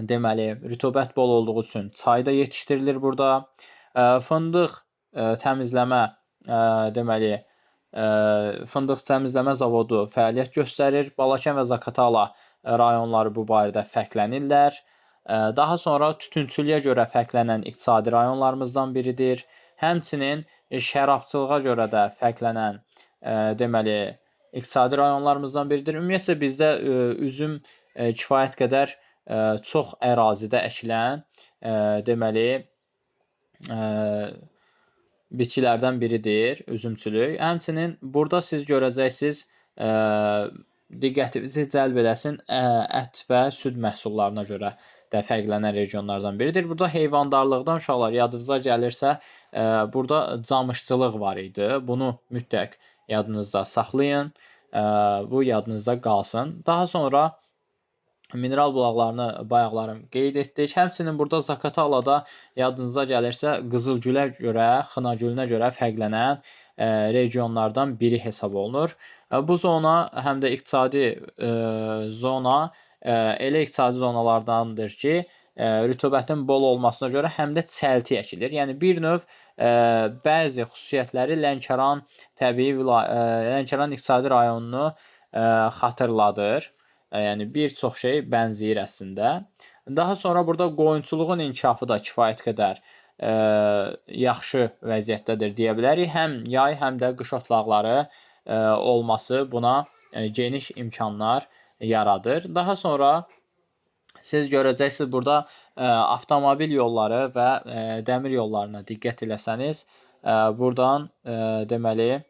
deməli rütubət bol olduğu üçün çay da yetişdirilir burada. Fındıq təmizləmə deməli fındıq təmizləmə zavodu fəaliyyət göstərir. Balakən və Zaqatala rayonları bu barədə fərqlənirlər. Daha sonra tütünçülüyə görə fərqlənən iqtisadi rayonlarımızdan biridir. Həmçinin şərabçılığa görə də fərqlənən deməli iqtisadi rayonlarımızdan biridir. Ümumiyyətcə bizdə üzüm kifayət qədər çox ərazidə əkilən deməli bitkilərdən biridir üzümçülük. Həmçinin burada siz görəcəksiniz diqqətinizi cəlb eləsin ət və süd məhsullarına görə də fərqlənən regionlardan biridir. Burada heyvandarlıqdan uşaqlar yadınıza gəlirsə, burada camışçılıq var idi. Bunu mütləq yadınızda saxlayın. Bu yadınızda qalsın. Daha sonra mineral bulaqlarını bayaqlarım qeyd etdik. Həmçinin burada Zaqatalada yadınıza gəlirsə Qızılgülə görə, Xınagülünə görə fərqlənən regionlardan biri hesab olunur. Bu zona həm də iqtisadi zona elə iqtisadi zonalardandır ki, rütubətin bol olmasına görə həm də çəlti əkilir. Yəni bir növ bəzi xüsusiyyətləri Lənkəran Lənkəran iqtisadi rayonunu xatırladır. Yəni bir çox şey bənzəyir əslində. Daha sonra burada qoyunçuluğun inkişafı da kifayət qədər yaxşı vəziyyətdədir deyə bilərik. Həm yay, həm də qış otlaqları olması buna geniş imkanlar yaradır. Daha sonra siz görəcəksiniz burada avtomobil yolları və dəmir yollarına diqqət eləsəniz, buradan deməli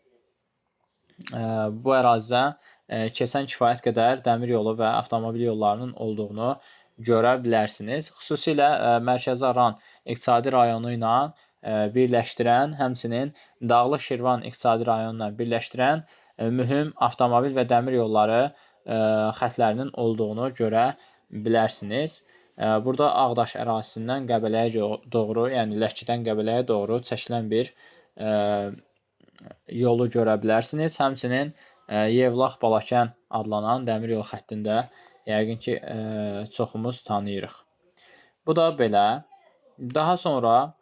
bu ərazidən keçən kifayət qədər dəmir yolu və avtomobil yollarının olduğunu görə bilərsiniz. Xüsusilə Mərkəzi Aran iqtisadi rayonu ilə birləşdirən, həmçinin Dağlıq Şirvan iqtisadi rayonu ilə birləşdirən mühüm avtomobil və dəmir yolları xətlərinin olduğunu görə bilərsiniz. Burada Ağdaş ərazisindən Qəbələyə doğru, yəni Ləkidən Qəbələyə doğru çəkilən bir yolu görə bilərsiniz. Həmçinin Yevlax-Balakən adlanan dəmir yol xəttində yəqin ki, çoxumuz tanıyırıq. Bu da belə. Daha sonra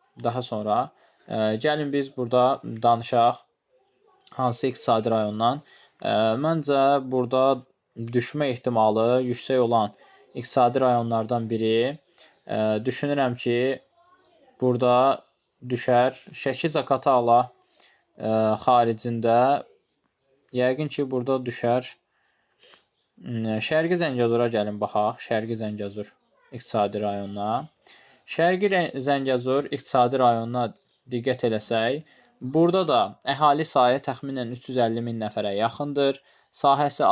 gəlin biz burada danışaq hansı iqtisadi rayondan. Məncə burada düşmə ehtimalı yüksək olan iqtisadi rayonlardan biri düşünürəm ki, burada düşər. Şəki-Zaqatala xaricində yəqin ki, burada düşər. Şərqi Zəngəzura gəlin baxaq. Şərqi Zəngəzur iqtisadi rayonuna. Şərqi Zəngəzur iqtisadi rayonuna diqqət eləsək, burada da əhali sayı təxminən 350 min nəfərə yaxındır. Sahəsi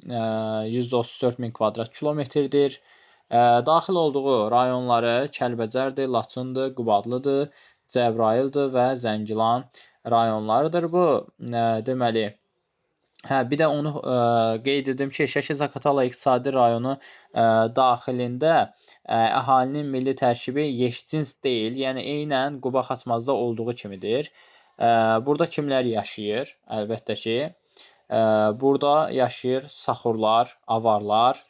134 min kvadrat kilometrdir. Daxil olduğu rayonları Kəlbəcərdir, Laçındır, Qubadlıdır, Cəbrayıldır və Zəngilan rayonlarıdır. Bu deməli, bir də onu qeyd edim ki, Şəki-Zaqatala iqtisadi rayonu daxilində əhalinin milli tərkibi yeşcins deyil. Yəni eynən Quba Xaçmazda olduğu kimidir. Burada kimlər yaşayır? Əlbəttə ki, burada yaşayır Saxurlar, Avarlar,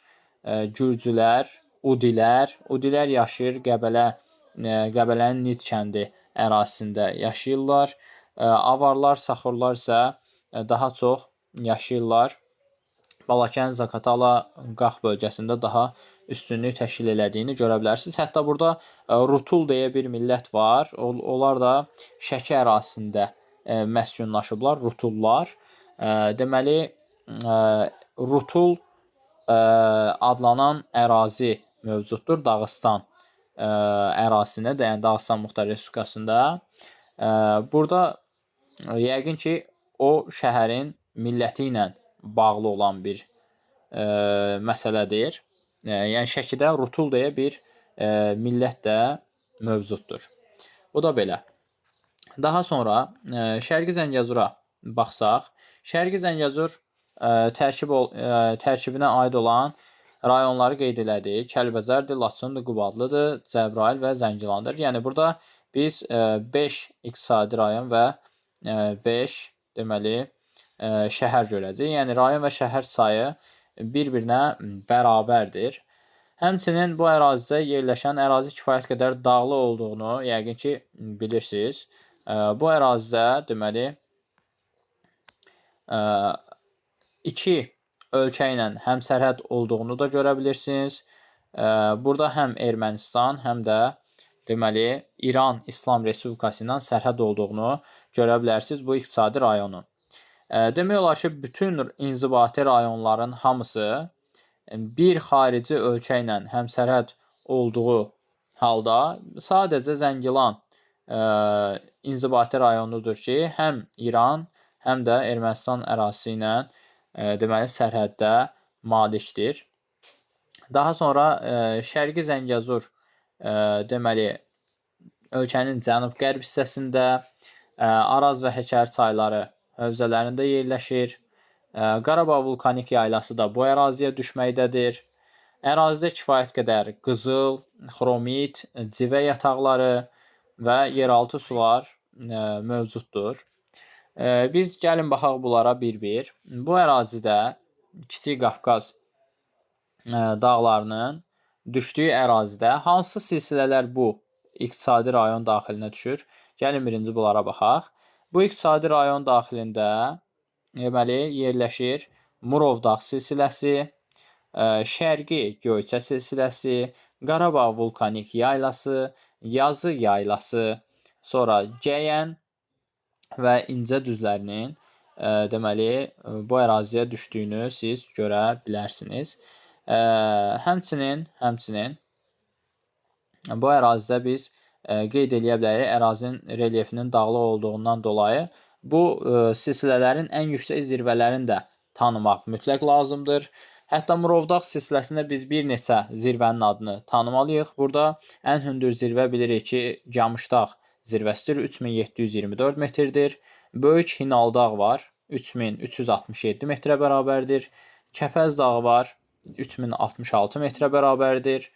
Gürcülər, Udilər. Udilər yaşayır Qəbələnin Nic kəndi ərazisində yaşayırlar. Avarlar, Saxurlar isə daha çox yaşayırlar Balakən, Zaqatala, Qax bölgəsində daha üstünlük təşkil elədiyini görə bilərsiniz. Hətta burada Rutul deyə bir millət var. Onlar da Şəki ərazisində məskunlaşıblar, Rutullar. Deməli, Rutul adlanan ərazi mövcuddur Dağıstan ərazisində, yəni Dağıstan Muxtar Respublikasında. Burada yəqin ki, o şəhərin milləti ilə bağlı olan bir məsələdir. Yəni Şəkidə Rutul deyə bir millət də mövcuddur. Bu da belə. Daha sonra Şərqi Zəngəzura baxsaq, Şərqi Zəngəzur tərkibinə aid olan rayonları qeyd elədik. Kəlbəcərdir, Laçındır, Qubadlıdır, Cəbrayıl və Zəngilandır. Yəni burada biz 5 iqtisadi rayon və 5 deməli şəhər görəcəyik. Yəni rayon və şəhər sayı bir-birinə bərabərdir. Həmçinin bu ərazidə yerləşən ərazi kifayət qədər dağlı olduğunu yəqin ki, bilirsiniz. Bu ərazidə deməli 2 ölkə ilə həmsərhəd olduğunu da görə bilirsiniz. Burada həm Ermənistan, həm də deməli İran İslam Respublikası ilə sərhəd olduğunu görə bilərsiniz bu iqtisadi rayonun. Demək olar ki, bütün inzibati rayonların hamısı bir xarici ölkə ilə həmsərhəd olduğu halda sadəcə Zəngilan inzibati rayonudur ki, həm İran, həm də Ermənistan ərazisi ilə deməli sərhəddə malikdir. Daha sonra Şərqi Zəngəzur deməli ölkənin cənub-qərb hissəsində Araz və Həkər çayları hövzələrində yerləşir. Qarabağ vulkanik yaylası da bu əraziyə düşməkdədir. Ərazidə kifayət qədər qızıl, xromit, civə yataqları və yeraltı sular mövcuddur. Biz gəlin baxaq bunlara bir-bir. Bu ərazidə Kiçik Qafqaz dağlarının düşdüyü ərazidə hansı silsilələr bu iqtisadi rayon daxilinə düşür? Gəlin birinci bunlara baxaq. Bu iqtisadi rayon daxilində deməli yerləşir Murovdağ silsiləsi, Şərqi Göyçə silsiləsi, Qarabağ vulkanik yaylası, Yazı yaylası, sonra Gəyən və İncə düzlərinin deməli bu əraziyə düşdüyünü siz görə bilərsiniz. Həmçinin bu ərazidə biz qeyd eləyə bilərik, ərazinin relyefinin dağlıq olduğundan dolayı bu silsilələrin ən yüksək zirvələrini də tanımaq mütləq lazımdır. Hətta Murovdağ silsiləsində biz bir neçə zirvənin adını tanımalıyıq. Burada ən hündür zirvə bilirik ki, Camışdağ zirvəsidir, 3724 metrdir. Böyük Hinaldağ var, 3367 metrə bərabərdir. Kəpəz dağı var, 3066 metrə bərabərdir.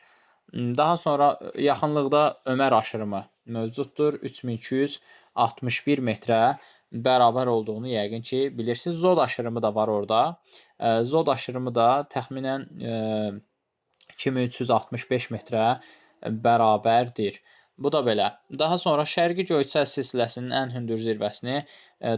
Daha sonra yaxınlıqda Ömər aşırımı mövcuddur, 3261 metrə bərabər olduğunu yəqin ki, bilirsiniz. Zod aşırımı da var orada. Zod aşırımı da təxminən 2365 metrə bərabərdir. Bu da belə. Daha sonra Şərqi Göyçə silsiləsinin ən hündür zirvəsini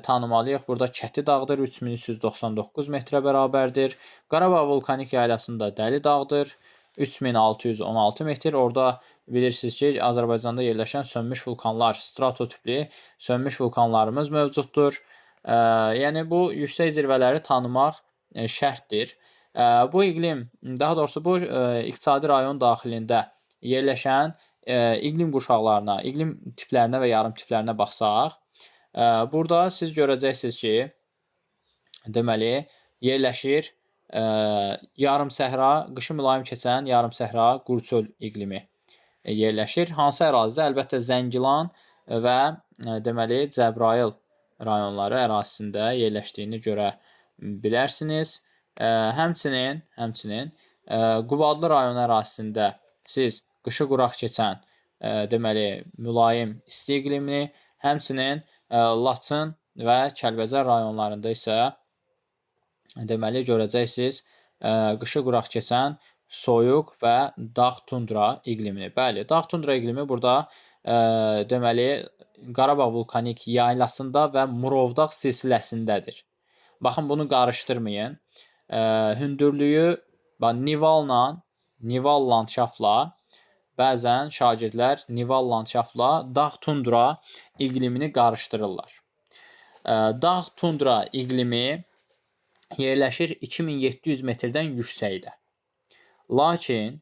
tanımalıyıq. Burada Kəti dağdır, 3399 metrə bərabərdir. Qarabağ vulkanik yaylasında Dəli dağdır, 3616 metr. Orada bilirsiniz ki, Azərbaycanda yerləşən sönmüş vulkanlar, stratotipli sönmüş vulkanlarımız mövcuddur. Yəni bu yüksək zirvələri tanımaq şərtdir. Bu iqlim, daha doğrusu bu iqtisadi rayon daxilində yerləşən iqlim qurşaqlarına, iqlim tiplərinə və yarım tiplərinə baxsaq, burada siz görəcəksiniz ki, deməli, yerləşir yarım səhra, qışı mülayim keçən yarım səhra, quru-çöl iqlimi yerləşir. Hansı ərazidə? Əlbəttə Zəngilan və deməli Cəbrayıl rayonları ərazisində yerləşdiyini görə bilərsiniz. Həmçinin Qubadlı rayon ərazisində siz qışı quraq keçən deməli mülayim isti iqlimli, həmçinin Laçın və Kəlbəcər rayonlarında isə deməli görəcəksiniz qışı quraq keçən soyuq və dağ tundra iqlimini. Bəli, dağ tundra iqlimi burada deməli Qarabağ vulkanik yaylasında və Murovdağ silsiləsindədir. Baxın, bunu qarışdırmayın. Hündürlüyü Nival landşaftla bəzən şagirdlər Nival landşaftla dağ tundra iqlimini qarışdırırlar. Dağ tundra iqlimi yerləşir 2700 metrdən yüksəkdə. Lakin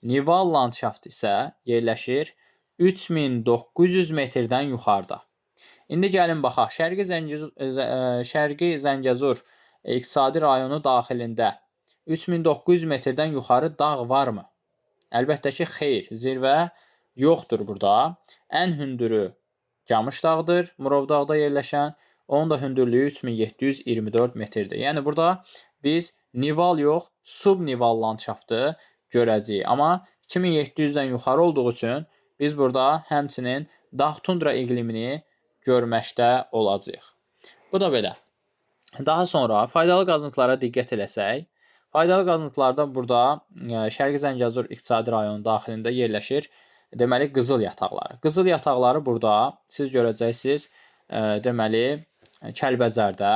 Nival landşaftı isə yerləşir 3900 metrdən yuxarıda. İndi gəlin baxaq. Şərqi Zəngəzur iqtisadi rayonu daxilində 3900 metrdən yuxarı dağ varmı? Əlbəttə ki, xeyr. Zirvə yoxdur burada. Ən hündürü Camış dağdır, Murovdağda yerləşən. Onun da hündürlüyü 3724 metrdir. Yəni burada biz nival yox, subnival landşaftı görəcəyik. Amma 2700-dən yuxarı olduğu üçün biz burada həmçinin dağ tundra iqlimini görməkdə olacağıq. Bu da belə. Daha sonra faydalı qazıntılara diqqət eləsək, faydalı qazıntılarda burada Şərqi Zəngəzur iqtisadi rayonu daxilində yerləşir. Deməli, qızıl yataqları. Qızıl yataqları burada siz görəcəksiniz, deməli, Kəlbəcərdə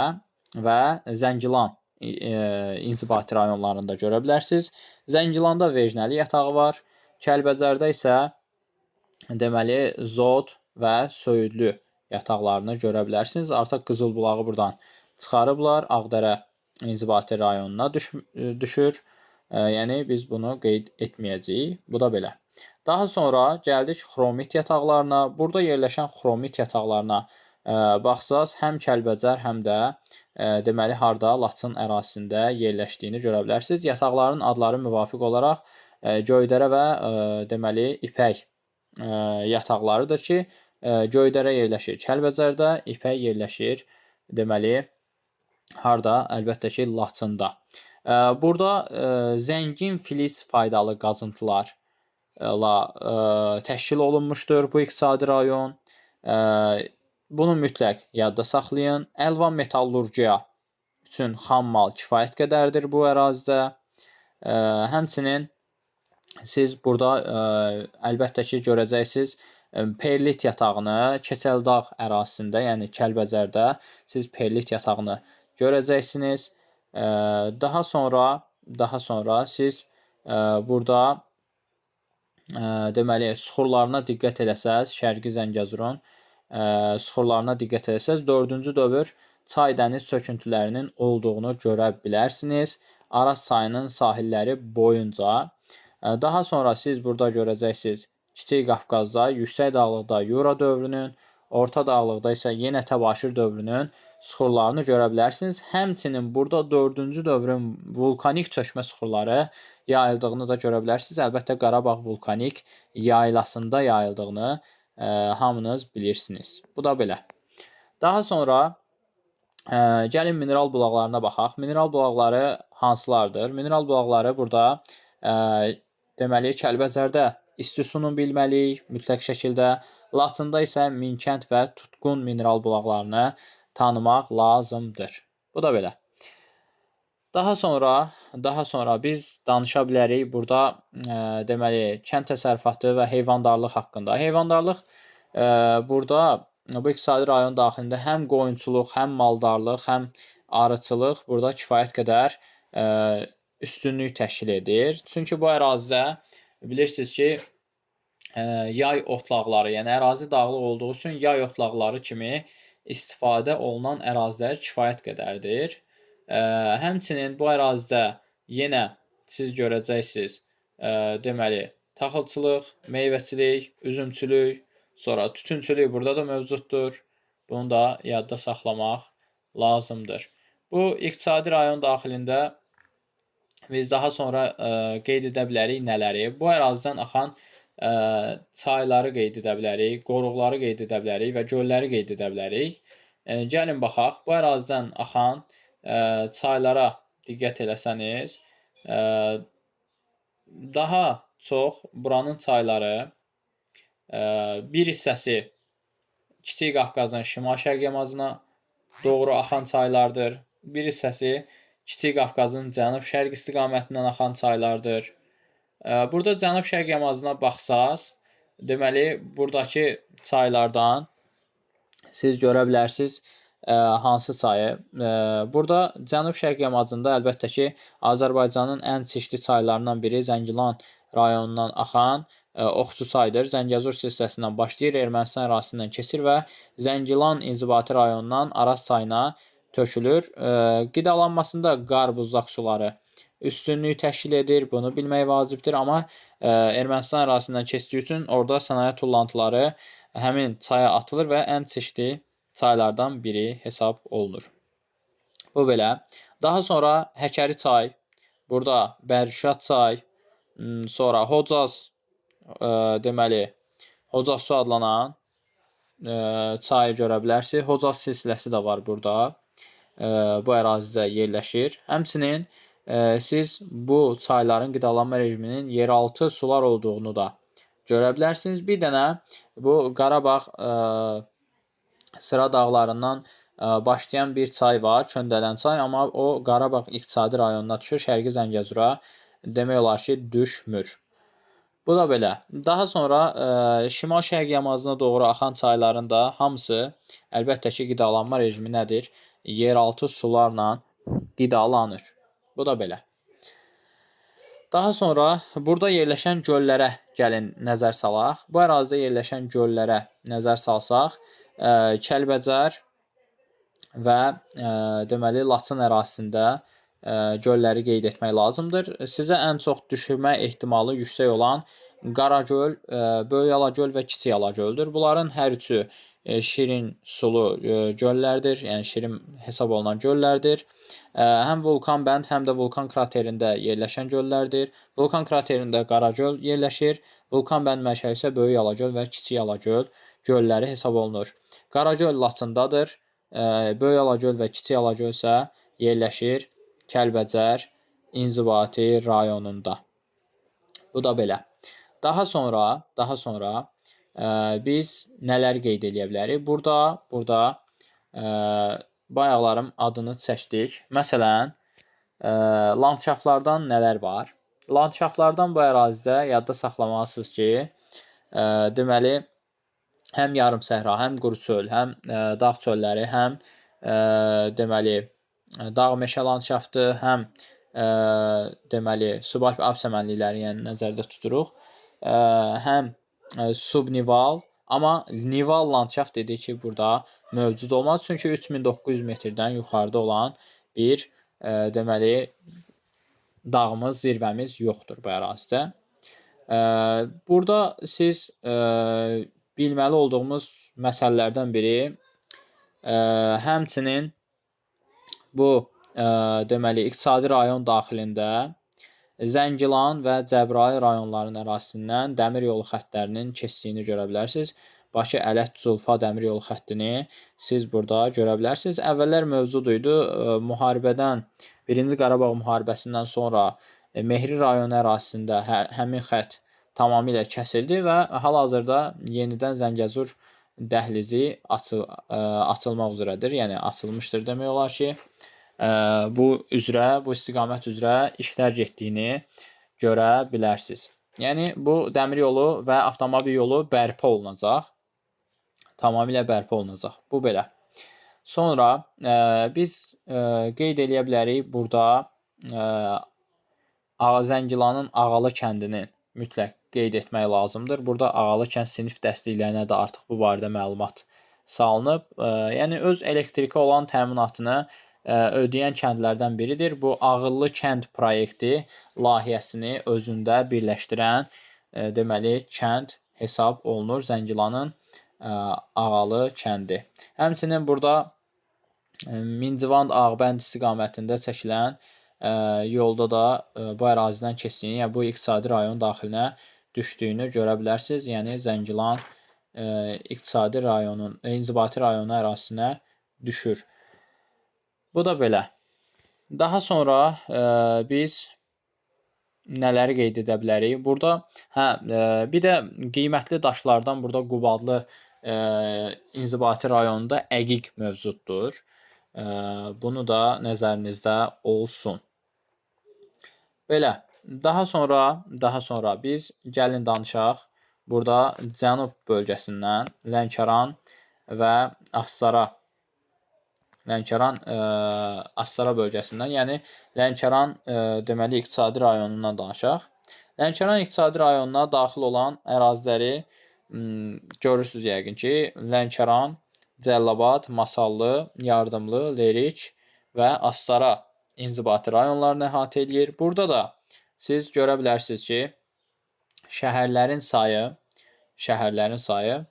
və Zəngilan inzibati rayonlarında görə bilərsiniz. Zəngilanda Vecnəli yatağı var. Kəlbəcərdə isə deməli, Zod və Söyüdlü yataqlarını görə bilərsiniz. Artıq Qızılbulağı buradan çıxarıblar. Ağdərə inzibati rayonuna düşür. Yəni biz bunu qeyd etməyəcəyik. Bu da belə. Daha sonra gəldik xromit yataqlarına. Burada yerləşən xromit yataqlarına baxsaz, həm Kəlbəcər, həm də deməli harda Laçın ərazisində yerləşdiyini görə bilərsiniz. Yataqların adları müvafiq olaraq Göydərə və deməli İpək yataqlarıdır ki, Göydərə yerləşir Kəlbəcərdə, İpək yerləşir deməli harda? Əlbəttə ki, Laçında. Burada zəngin filiz faydalı qazıntılarla təşkil olunmuşdur bu iqtisadi rayon. Bunu mütləq yadda saxlayın. Əlvan metallurgiya üçün xam mal kifayət qədərdir bu ərazidə. Həmçinin siz burada əlbəttə ki, görəcəksiniz perlit yatağını Keçəldağ ərazisində, yəni Kəlbəcərdə siz perlit yatağını görəcəksiniz. Daha sonra siz burada deməli suxurlarına diqqət eləsəz, Şərqi Zəngəzurun suxurlarına diqqət eləsəz, 4-cü dövr çay dəniz çöküntülərinin olduğunu görə bilərsiniz. Araz çayının sahilləri boyunca. Daha sonra siz burada görəcəksiniz Kiçik Qafqazda, yüksək dağlıqda Yura dövrünün, orta dağlıqda isə yenə Təbaşir dövrünün suxurlarını görə bilərsiniz. Həmçinin burada 4-cü dövrün vulkanik çökmə suxurları yayıldığını da görə bilərsiniz. Əlbəttə Qarabağ vulkanik yaylasında yayıldığını hamınız bilirsiniz. Bu da belə. Daha sonra gəlin mineral bulaqlarına baxaq. Mineral bulaqları hansılardır? Mineral bulaqları burada deməli Kəlbəcərdə isti sunu bilməliyik mütləq şəkildə. Laçında isə Minkənd və Tutqun mineral bulaqlarını tanımaq lazımdır. Bu da belə. Daha sonra biz danışa bilərik burada deməli kənd təsərrüfatı və heyvandarlıq haqqında. Heyvandarlıq burada bu iqtisadi rayon daxilində həm qoyunçuluq, həm maldarlıq, həm arıçılıq burada kifayət qədər üstünlük təşkil edir. Çünki bu ərazidə bilirsiniz ki, yay otlaqları, yəni ərazi dağlıq olduğu üçün yay otlaqları kimi istifadə olunan ərazilər kifayət qədərdir. Həmçinin bu ərazidə yenə siz görəcəksiniz, deməli, taxılçılıq, meyvəçilik, üzümçülük, sonra tütünçülük burada da mövcuddur. Bunu da yadda saxlamaq lazımdır. Bu iqtisadi rayon daxilində biz daha sonra qeyd edə bilərik nələri? Bu ərazidən axan çayları qeyd edə bilərik, qoruqları qeyd edə bilərik və gölləri qeyd edə bilərik. Gəlin baxaq, bu ərazidən axan çaylara diqqət eləsəniz, daha çox buranın çayları bir hissəsi Kiçik Qafqazın şimal-şərq yamacına doğru axan çaylardır. Bir hissəsi Kiçik Qafqazın cənub-şərq istiqamətindən axan çaylardır. Burada cənub-şərq yamacına baxsaz, deməli, buradakı çaylardan siz görə bilərsiniz hansı çayı. Burada cənub-şərq yamacında əlbəttə ki, Azərbaycanın ən çirkli çaylarından biri Zəngilan rayonundan axan Oxçu çayıdır. Zəngəzur silsiləsindən başlayır, Ermənistan ərazisindən keçir və Zəngilan inzibati rayonundan Araz çayına tökülür. Qidalanmasında qar, buzlaq suları üstünlük təşkil edir. Bunu bilmək vacibdir. Amma Ermənistan ərazisindən keçdiyi üçün orada sənaye tullantıları həmin çaya atılır və ən çirkli çaylardan biri hesab olunur. Bu belə. Daha sonra Həkəri çay, burada Bərüşat çay, sonra Hocaz, deməli, Hocaz su adlanan çayı görə bilərsiniz. Hocaz silsiləsi də var burada. Bu ərazidə yerləşir. Həmçinin siz bu çayların qidalanma rejiminin yeraltı sular olduğunu da görə bilərsiniz. Bir dənə bu Qarabağ Sıra dağlarından başlayan bir çay var, Köndələn çay, amma o Qarabağ iqtisadi rayonuna düşür, Şərqi Zəngəzura demək olar ki, düşmür. Bu da belə. Daha sonra şimal-şərq yamacına doğru axan çayların da hamısı əlbəttə ki, qidalanma rejimi nədir? Yeraltı sularla qidalanır. Bu da belə. Daha sonra burada yerləşən göllərə gəlin nəzər salaq. Bu ərazidə yerləşən göllərə nəzər salsaq, Kəlbəcər və deməli Laçın ərazisində gölləri qeyd etmək lazımdır. Sizə ən çox düşmə ehtimalı yüksək olan Qaragöl, Böyük Alagöl və Kiçik Alagöldür. Bunların hər üçü şirin sulu göllərdir, yəni şirin hesab olunan göllərdir. Həm vulkan bənd, həm də vulkan kraterində yerləşən göllərdir. Vulkan kraterində Qaragöl yerləşir, vulkan bənd mənşəyi isə Böyük Alagöl və Kiçik Alagöl gölləri hesab olunur. Qaragöl Laçındadır, Böyük Alagöl və Kiçik Alagöl isə yerləşir Kəlbəcər inzibati rayonunda. Bu da belə. Daha sonra biz nələr qeyd edə bilərik? Burada bayaqlarım adını çəkdik. Məsələn, landşaftlardan nələr var? Landşaftlardan bu ərazidə yadda saxlamalısınız ki, deməli, həm yarım səhra, həm quru çöl, həm dağ çölləri, həm deməli dağ meşə landşaftı, həm deməli subalp alp səmənlikləri yəni nəzərdə tuturuq. Həm subnival, amma nival landşaft dedik ki, burada mövcud olmaz. Çünki 3900 metrdən yuxarıda olan bir deməli dağımız, zirvəmiz yoxdur bu ərazidə. Burada siz bilməli olduğumuz məsələlərdən biri həmçinin bu deməli iqtisadi rayon daxilində Zəngilan və Cəbrayıl rayonlarının ərazisindən dəmir yolu xəttlərinin keçdiyini görə bilərsiniz. Bakı-Ələt-Culfa dəmir yolu xəttini siz burada görə bilərsiniz. Əvvəllər mövcud idi. Müharibədən, 1-ci Qarabağ müharibəsindən sonra Mehri rayonu ərazisində həmin xətt tamamilə kəsildi və hal-hazırda yenidən Zəngəzur dəhlizi açılmaq üzrədir. Yəni açılmışdır demək olar ki, bu istiqamət üzrə işlər getdiyini görə bilərsiniz. Yəni bu dəmir yolu və avtomobil yolu bərpa olunacaq. Tamamilə bərpa olunacaq. Bu belə. Sonra biz qeyd eləyə bilərik burada Zəngilanın Ağalı kəndini mütləq qeyd etmək lazımdır. Burada Ağalı kənd sinif dəstəklərinə də artıq bu barədə məlumat salınıb. Yəni öz elektriki olan təminatını ödəyən kəndlərdən biridir. Bu Ağıllı kənd proyekti layihəsini özündə birləşdirən deməli kənd hesab olunur Zəngilanın Ağalı kəndi. Həmçinin burada Mincivand Ağbənd istiqamətində çəkilən yolda da bu ərazidən keçdiyini, yəni bu iqtisadi rayon daxilinə düşdüyünü görə bilərsiniz. Yəni Zəngilan iqtisadi rayonun, inzibati rayonu ərazisinə düşür. Bu da belə. Daha sonra biz nələri qeyd edə bilərik? Burada bir də qiymətli daşlardan burada Qubadlı inzibati rayonunda əqiq mövcuddur. Bunu da nəzərinizdə olsun. Belə. Daha sonra biz gəlin danışaq. Burada cənub bölgəsindən Lənkəran və Astara bölgəsindən, yəni Lənkəran deməli iqtisadi rayonundan danışaq. Lənkəran iqtisadi rayonuna daxil olan əraziləri görürsüz yəqin ki, Lənkəran, Cəlilabad, Masallı, Yardımlı, Lerik və Astara inzibati rayonlarını əhatə edir. Burada da siz görə bilərsiniz ki, şəhərlərin sayı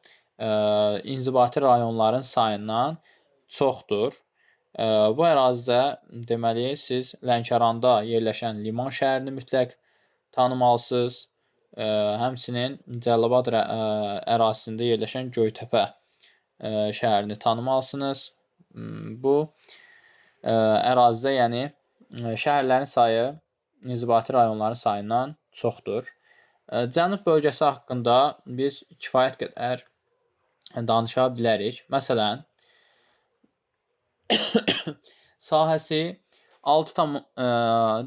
inzibati rayonların sayından çoxdur. Bu ərazidə deməli siz Lənkəranda yerləşən Liman şəhərini mütləq tanımalısınız. Həmçinin Cəlilabad ərazisində yerləşən Göytəpə şəhərini tanımalısınız. Bu ərazidə yəni şəhərlərin sayı inzibati rayonların sayından çoxdur. Cənub bölgəsi haqqında biz kifayət qədər danışa bilərik. Məsələn, sahəsi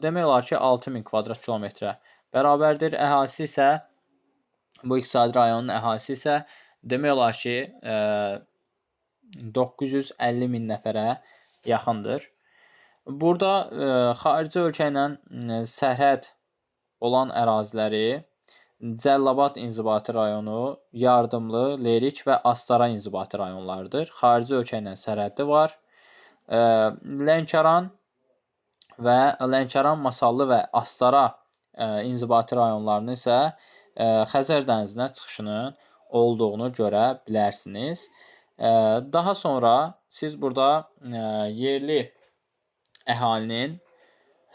demək olar ki, 6000 kvadrat kilometrə bərabərdir. Əhalisi isə, bu iqtisadi rayonun əhalisi isə demək olar ki, 950 min nəfərə yaxındır. Burada xarici ölkə ilə sərhəd olan əraziləri Cəlilabad inzibati rayonu, Yardımlı, Lerik və Astara inzibati rayonlarıdır. Xarici ölkə ilə sərhəddi var. Lənkəran, Masallı və Astara inzibati rayonlarının isə Xəzər dənizinə çıxışının olduğunu görə bilərsiniz. Daha sonra siz burada yerli əhalinin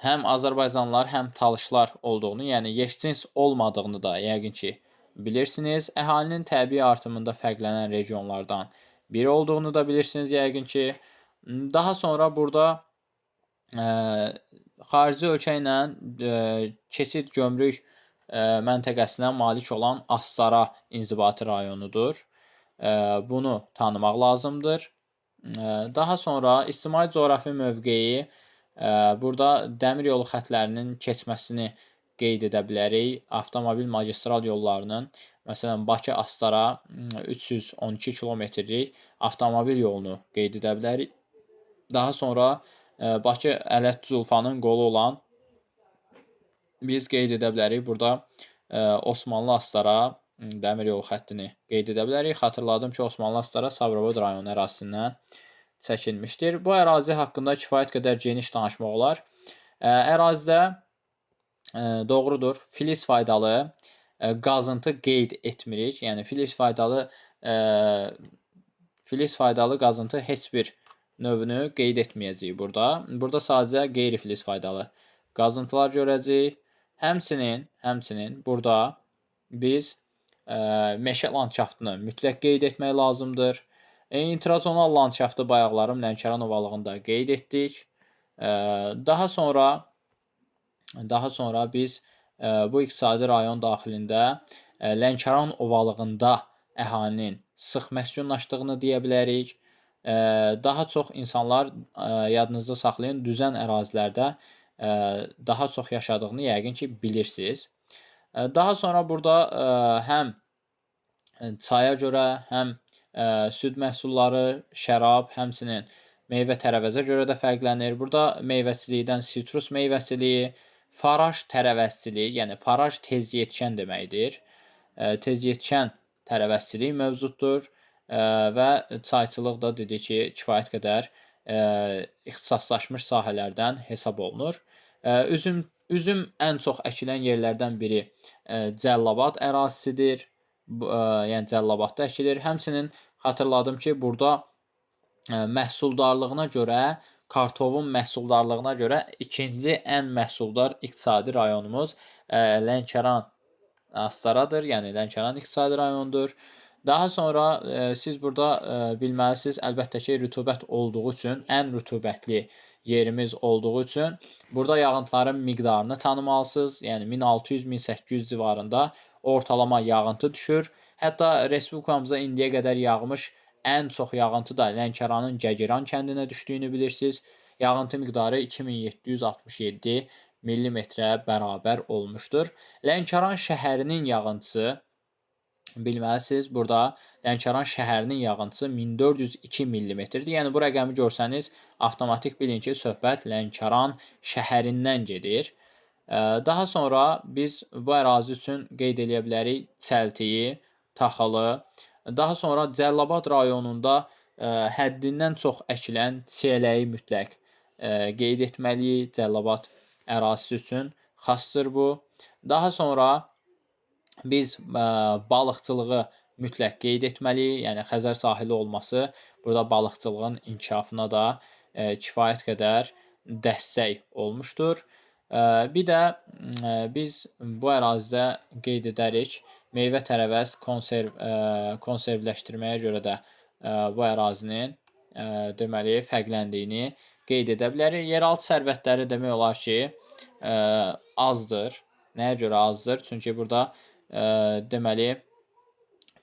həm Azərbaycanlılar, həm talışlar olduğunu, yəni yeşcins olmadığını da yəqin ki bilirsiniz. Əhalinin təbii artımında fərqlənən regionlardan biri olduğunu da bilirsiniz yəqin ki. Daha sonra burada xarici ölkə ilə keçid gömrük məntəqəsinə malik olan Astara inzibati rayonudur. Bunu tanımaq lazımdır. Daha sonra ictimai coğrafi mövqeyi, burada dəmir yolu xətlərinin keçməsini qeyd edə bilərik. Avtomobil magistral yollarının, məsələn, Bakı-Astara 312 kilometrlik avtomobil yolunu qeyd edə bilərik. Daha sonra Bakı-Ələt-Culfanın qolu olan biz qeyd edə bilərik. Burada Osmanlı-Astara dəmir yolu xəttini qeyd edə bilərik. Xatırladım ki, Osmanlı-Astara Sabirabad rayonu ərazisindən çəkilmişdir. Bu ərazi haqqında kifayət qədər geniş danışmaq olar. Ərazidə doğrudur, filiz faydalı qazıntı qeyd etmirik. Yəni filiz faydalı qazıntı heç bir növünü qeyd etməyəcəyik burada. Burada sadəcə qeyri-filiz faydalı qazıntılar görəcəyik. Həmçinin burada biz meşə landşaftını mütləq qeyd etmək lazımdır. İntrazonal landşaftı bayaqlarım Lənkəran ovalığında qeyd etdik. Daha sonra biz Bu iqtisadi rayon daxilində Lənkəran ovalığında əhalinin sıx məskunlaşdığını deyə bilərik. Daha çox insanlar yadınızda saxlayın, düzən ərazilərdə daha çox yaşadığını yəqin ki, bilirsiniz. Daha sonra burada həm çaya görə, həm süd məhsulları, şərab, həmçinin meyvə-tərəvəzə görə də fərqlənir. Burada meyvəçilikdən sitrus meyvəçiliyi, faraj tərəvəzçiliyi, yəni faraj tez yetişən deməkdir. Tez yetişən tərəvəzçilik mövcuddur və çayçılıq da dedik ki, kifayət qədər ixtisaslaşmış sahələrdən hesab olunur. Üzüm ən çox əkilən yerlərdən biri Cəlilabad ərazisidir. Yəni Cəlilabadda əkilir. Həmçinin xatırladım ki, burada məhsuldarlığına görə, kartofun məhsuldarlığına görə ikinci ən məhsuldar iqtisadi rayonumuz Lənkəran Astaradır. Yəni Lənkəran iqtisadi rayonudur. Daha sonra siz burada bilməlisiniz, əlbəttə ki, rütubət olduğu üçün, ən rütubətli yerimiz olduğu üçün burada yağıntıların miqdarını tanımalısınız. Yəni 1600-1800 civarında ortalama yağıntı düşür. Hətta respublikamıza indiyə qədər yağmış ən çox yağıntı da Lənkəranın Gəgiran kəndinə düşdüyünü bilirsiniz. Yağıntı miqdarı 2767 millimetrə bərabər olmuşdur. Lənkəran şəhərinin yağıntısı, bilməlisiniz, burada Lənkəran şəhərinin yağıntısı 1402 millimetrdir. Yəni bu rəqəmi görsəniz, avtomatik bilin ki, söhbət Lənkəran şəhərindən gedir. Daha sonra biz bu ərazi üçün qeyd edə bilərik Çəltiyi, Taxılı. Daha sonra Cəlilabad rayonunda həddindən çox əkilən çiyələyi mütləq qeyd etməliyik. Cəlilabad ərazisi üçün xasdır bu. Daha sonra biz balıqçılığı mütləq qeyd etməliyik. Yəni Xəzər sahili olması burada balıqçılığın inkişafına da kifayət qədər dəstək olmuşdur. Bir də biz bu ərazidə qeyd edərik, meyvə-tərəvəz konservləşdirməyə görə də bu ərazinin deməli fərqləndiyini qeyd edə bilərik. Yeraltı sərvətləri demək olar ki, azdır. Nəyə görə azdır? Çünki burada deməli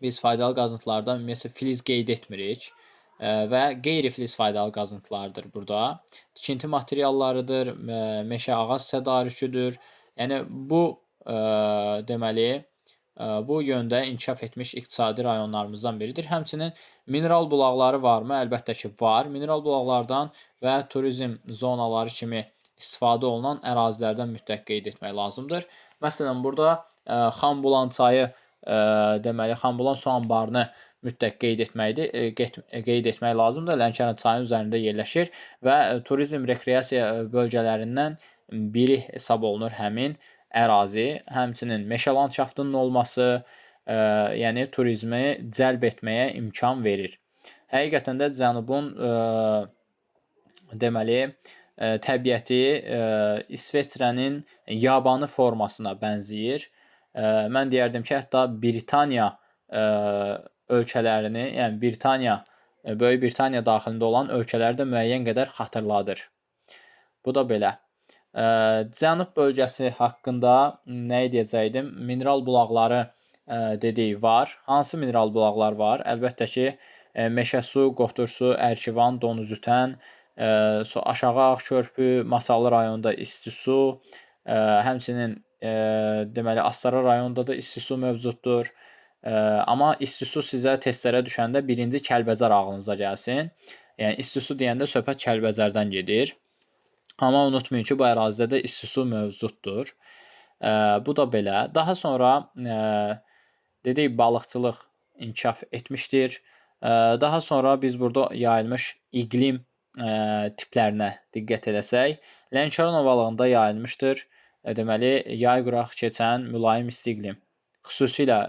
biz faydalı qazıntılardan ümumiyyətlə filiz qeyd etmirik və qeyri-filiz faydalı qazıntılardır burada. Tikinti materiallarıdır, meşə ağac tədarüküdür. Yəni bu deməli bu yöndə inkişaf etmiş iqtisadi rayonlarımızdan biridir. Həmçinin mineral bulaqları varmı? Əlbəttə ki, var. Mineral bulaqlardan və turizm zonaları kimi istifadə olunan ərazilərdən mütləq qeyd etmək lazımdır. Məsələn, burada Xanbulan çayı deməli Xanbulan su anbarını mütləq qeyd etmək lazımdır. Lənkəran çayının üzərində yerləşir və turizm rekreasiya bölgələrindən biri hesab olunur həmin ərazi. Həmçinin meşə landşaftının olması, yəni turizmi cəlb etməyə imkan verir. Həqiqətən də Cənubun deməli təbiəti İsveçrənin yabanı formasına bənzəyir. Mən deyərdim ki, hətta Britaniya ölkələrini, yəni Böyük Britaniya daxilində olan ölkələri də müəyyən qədər xatırladır. Bu da belə. Cənub bölgəsi haqqında nə deyəcəydim? Mineral bulaqları dedik var. Hansı mineral bulaqlar var? Əlbəttə ki, meşə su, qotur su, Ərkivan, Donuzütən, aşağı Ağkörpü, Masallı rayonunda isti su, həmçinin deməli Astara rayonunda da isti su mövcuddur. Amma isti su sizə testlərə düşəndə birinci Kəlbəcər ağlınıza gəlsin. Yəni isti su deyəndə söhbət Kəlbəcərdən gedir. Amma unutmayın ki, bu ərazidə də isti su mövcuddur. Bu da belə. Daha sonra dedik balıqçılıq inkişaf etmişdir. Daha sonra biz burada yayılmış iqlim tiplərinə diqqət eləsək, Lənkəran ovalığında yayılmışdır. Deməli, yay quraq keçən mülayim isti iqlim. Xüsusilə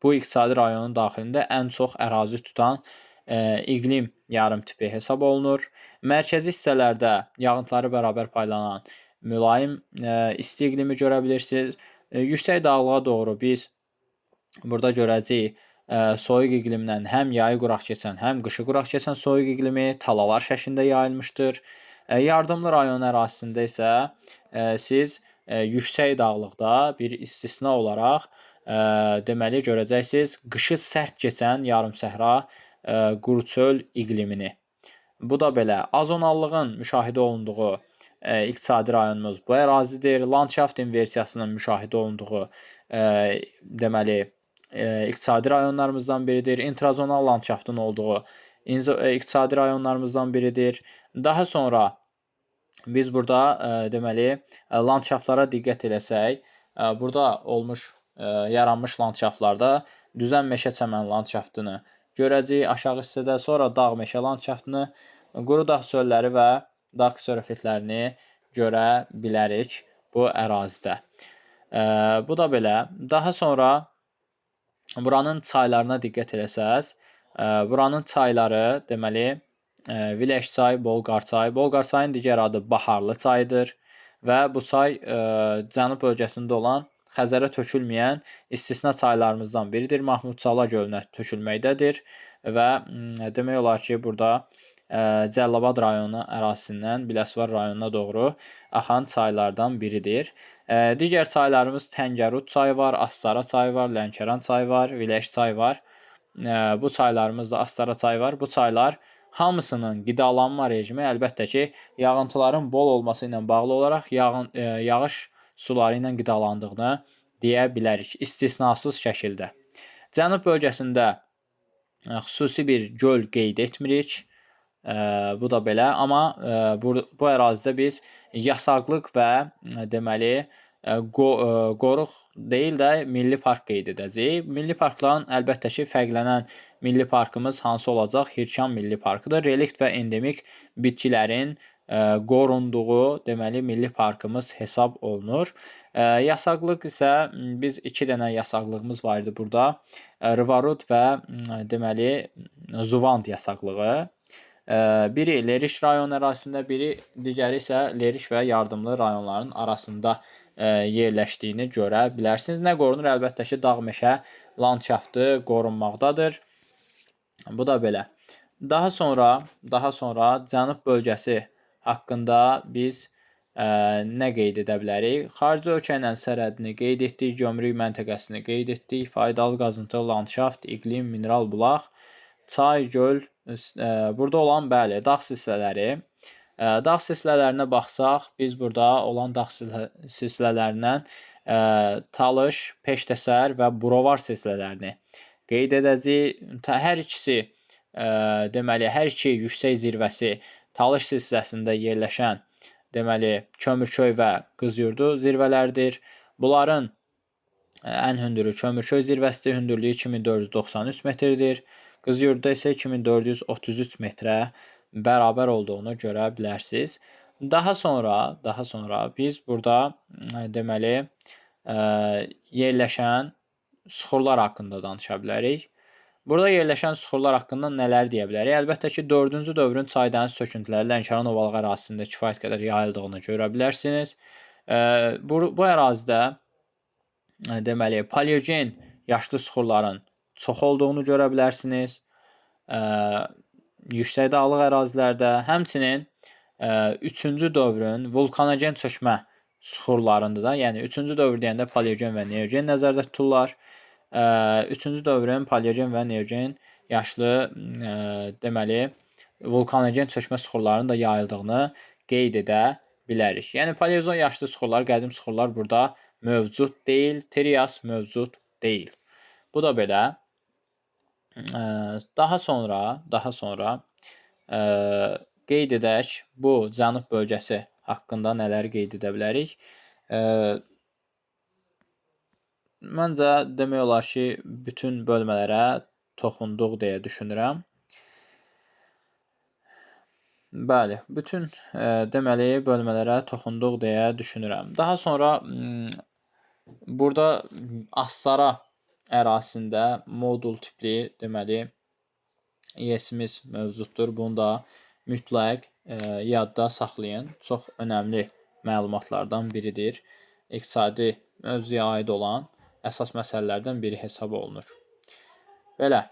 bu iqtisadi rayonun daxilində ən çox ərazi tutan iqlim yarım tipi hesab olunur. Mərkəzi hissələrdə yağıntıları bərabər paylanan mülayim isti iqlimi görə bilirsiniz. Yüksək dağlığa doğru biz burada görəcəyik soyuq iqlimdən həm yayı quraq keçən, həm qışı quraq keçən soyuq iqlimi talalar şəklində yayılmışdır. Yardımlı rayon ərazisində isə siz yüksək dağlıqda bir istisna olaraq deməli görəcəksiniz qışı sərt keçən yarımsəhra quru çöl iqlimini. Bu da belə. Azonallığın müşahidə olunduğu iqtisadi rayonumuz bu ərazidir. Landşaft inversiyasının müşahidə olunduğu deməli iqtisadi rayonlarımızdan biridir. İntrazonal landşaftın olduğu iqtisadi rayonlarımızdan biridir. Daha sonra biz burada deməli landşaftlara diqqət eləsək, burada yaranmış landşaftlarda düzən meşə çəmən landşaftını görəcəyik aşağı hissədə, sonra dağ meşə landşaftını, quru dağ çölləri və dağ kserofiklərini görə bilərik bu ərazidə. Bu da belə. Daha sonra buranın çaylarına diqqət eləsəz, buranın çayları deməli Vileş çay, Bolqar çay. Bolqar çayın digər adı Baharlı çayıdır və bu çay cənub bölgəsində olan Xəzərə tökülməyən istisna çaylarımızdan biridir. Mahmudçala gölünə tökülməkdədir və demək olar ki, burada Cəlilabad rayonu ərazisindən Biləsuvar rayonuna doğru axan çaylardan biridir. Digər çaylarımız Təngərud çayı var, Astara çayı var, Lənkəran çayı var, Vileş çayı var. Bu çaylarımızda Astara çayı var. Bu çaylar hamısının qidalanma rejimi əlbəttə ki, yağıntıların bol olması ilə bağlı olaraq yağış suları ilə qidalandığını deyə bilərik, istisnasız şəkildə. Cənub bölgəsində xüsusi bir göl qeyd etmirik. Bu da belə, amma bu ərazidə biz yasaqlıq və deməli qoruq deyil də milli park qeyd edəcəyik. Milli parkların əlbəttə ki, fərqlənən milli parkımız hansı olacaq? Hirkan milli parkıdır. Relikt və endemik bitkilərin qorunduğu deməli milli parkımız hesab olunur. Yasaqlıq isə biz 2 dənə yasaqlığımız var idi burada. Rıvarud və deməli Zuvand yasaqlığı. Biri Leriş rayon ərazisində, digəri isə Leriş və yardımlı rayonların arasında yerləşdiyini görə bilərsiniz. Nə qorunur? Əlbəttə ki, dağ meşə landşaftı qorunmaqdadır. Bu da belə. Daha sonra cənub bölgəsi haqqında biz nə qeyd edə bilərik? Xarici ölkə ilə sərhədini qeyd etdik, gömrük məntəqəsini qeyd etdik, faydalı qazıntı, landşaft, iqlim, mineral bulaq, çay, göl, burada olan bəli, dağ silsilələri. Dağ silsilələrinə baxsaq, biz burada olan dağ silsilələrindən Talış, Peştəsər və Burovar silsilələrini qeyd edəcəyik. Hər ikisi deməli, hər iki yüksək zirvəsi Talış silsiləsində yerləşən deməli, Kömürköy və Qızyurdu zirvələridir. Bunların ən hündürü Kömürköy zirvəsidir, hündürlüyü 2493 metrdir. Qızyurduda isə 2433 metrə bərabər olduğunu görə bilərsiniz. Daha sonra biz burada deməli yerləşən suxurlar haqqında danışa bilərik. Burada yerləşən suxurlar haqqında nələr deyə bilərik? Əlbəttə ki, 4-cü dövrün çay dəniz söküntüləri Lənkəran ovalıq ərazisində kifayət qədər yayıldığını görə bilərsiniz. Bu ərazidə deməli paleogen yaşlı suxurların çox olduğunu görə bilərsiniz. Yüksək dağlıq ərazilərdə, həmçinin 3-cü dövrün vulkanogen çökmə suxurlarında da, yəni 3-cü dövr deyəndə paleogen və neogen nəzərdə tutulurlar. 3-cü dövrün paleogen və neogen yaşlı deməli vulkanogen çökmə suxurlarının da yayıldığını qeyd edə bilərik. Yəni paleogen yaşlı suxurlar, qədim suxurlar burada mövcud deyil, Trias mövcud deyil. Bu da belə. Daha sonra qeyd edək, bu cənub bölgəsi haqqında nələr qeyd edə bilərik? Məncə demək olar ki, bütün bölmələrə toxunduq deyə düşünürəm. Bəli, bütün deməli bölmələrə toxunduq deyə düşünürəm. Daha sonra burada Astara ərazisində modul tipli deməli ES-imiz mövcuddur. Bunu da mütləq yadda saxlayın. Çox önəmli məlumatlardan biridir. İqtisadi mövzuya aid olan əsas məsələlərdən biri hesab olunur. Belə.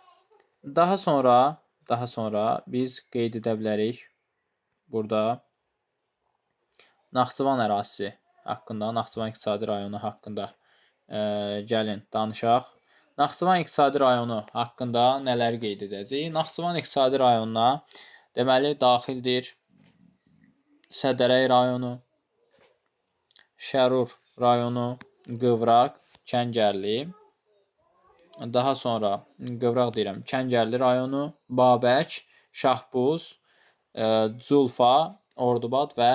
Daha sonra biz qeyd edə bilərik burada Naxçıvan ərazisi haqqında, Naxçıvan iqtisadi rayonu haqqında gəlin danışaq. Naxçıvan iqtisadi rayonu haqqında nələr qeyd edəcəyik? Naxçıvan iqtisadi rayonuna deməli daxildir Sədərək rayonu, Şərur rayonu, Qıvraq, Kəngərli, daha sonra Qıvraq deyirəm, Kəngərli rayonu, Babək, Şahbuz, Culfa, Ordubad və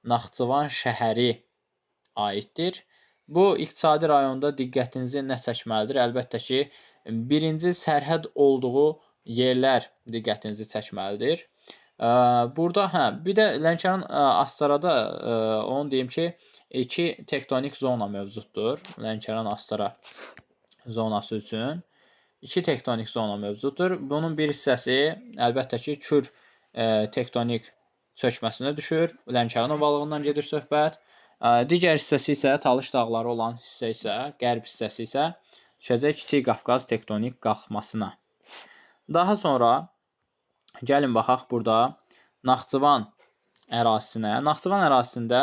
Naxçıvan şəhəri aiddir. Bu iqtisadi rayonda diqqətinizi nə çəkməlidir? Əlbəttə ki, birinci sərhəd olduğu yerlər diqqətinizi çəkməlidir. Burada bir də Lənkəran Astarada onu deyim ki, 2 tektonik zona mövcuddur. Lənkəran Astara zonası üçün 2 tektonik zona mövcuddur. Bunun bir hissəsi əlbəttə ki, Kür tektonik çökməsinə düşür. Lənkəran ovalığından gedir söhbət. Digər hissəsi isə Talış dağları olan hissə isə, qərb hissəsi isə düşəcək Kiçik Qafqaz tektonik qalxmasına. Daha sonra gəlin baxaq burada Naxçıvan ərazisinə. Naxçıvan ərazisində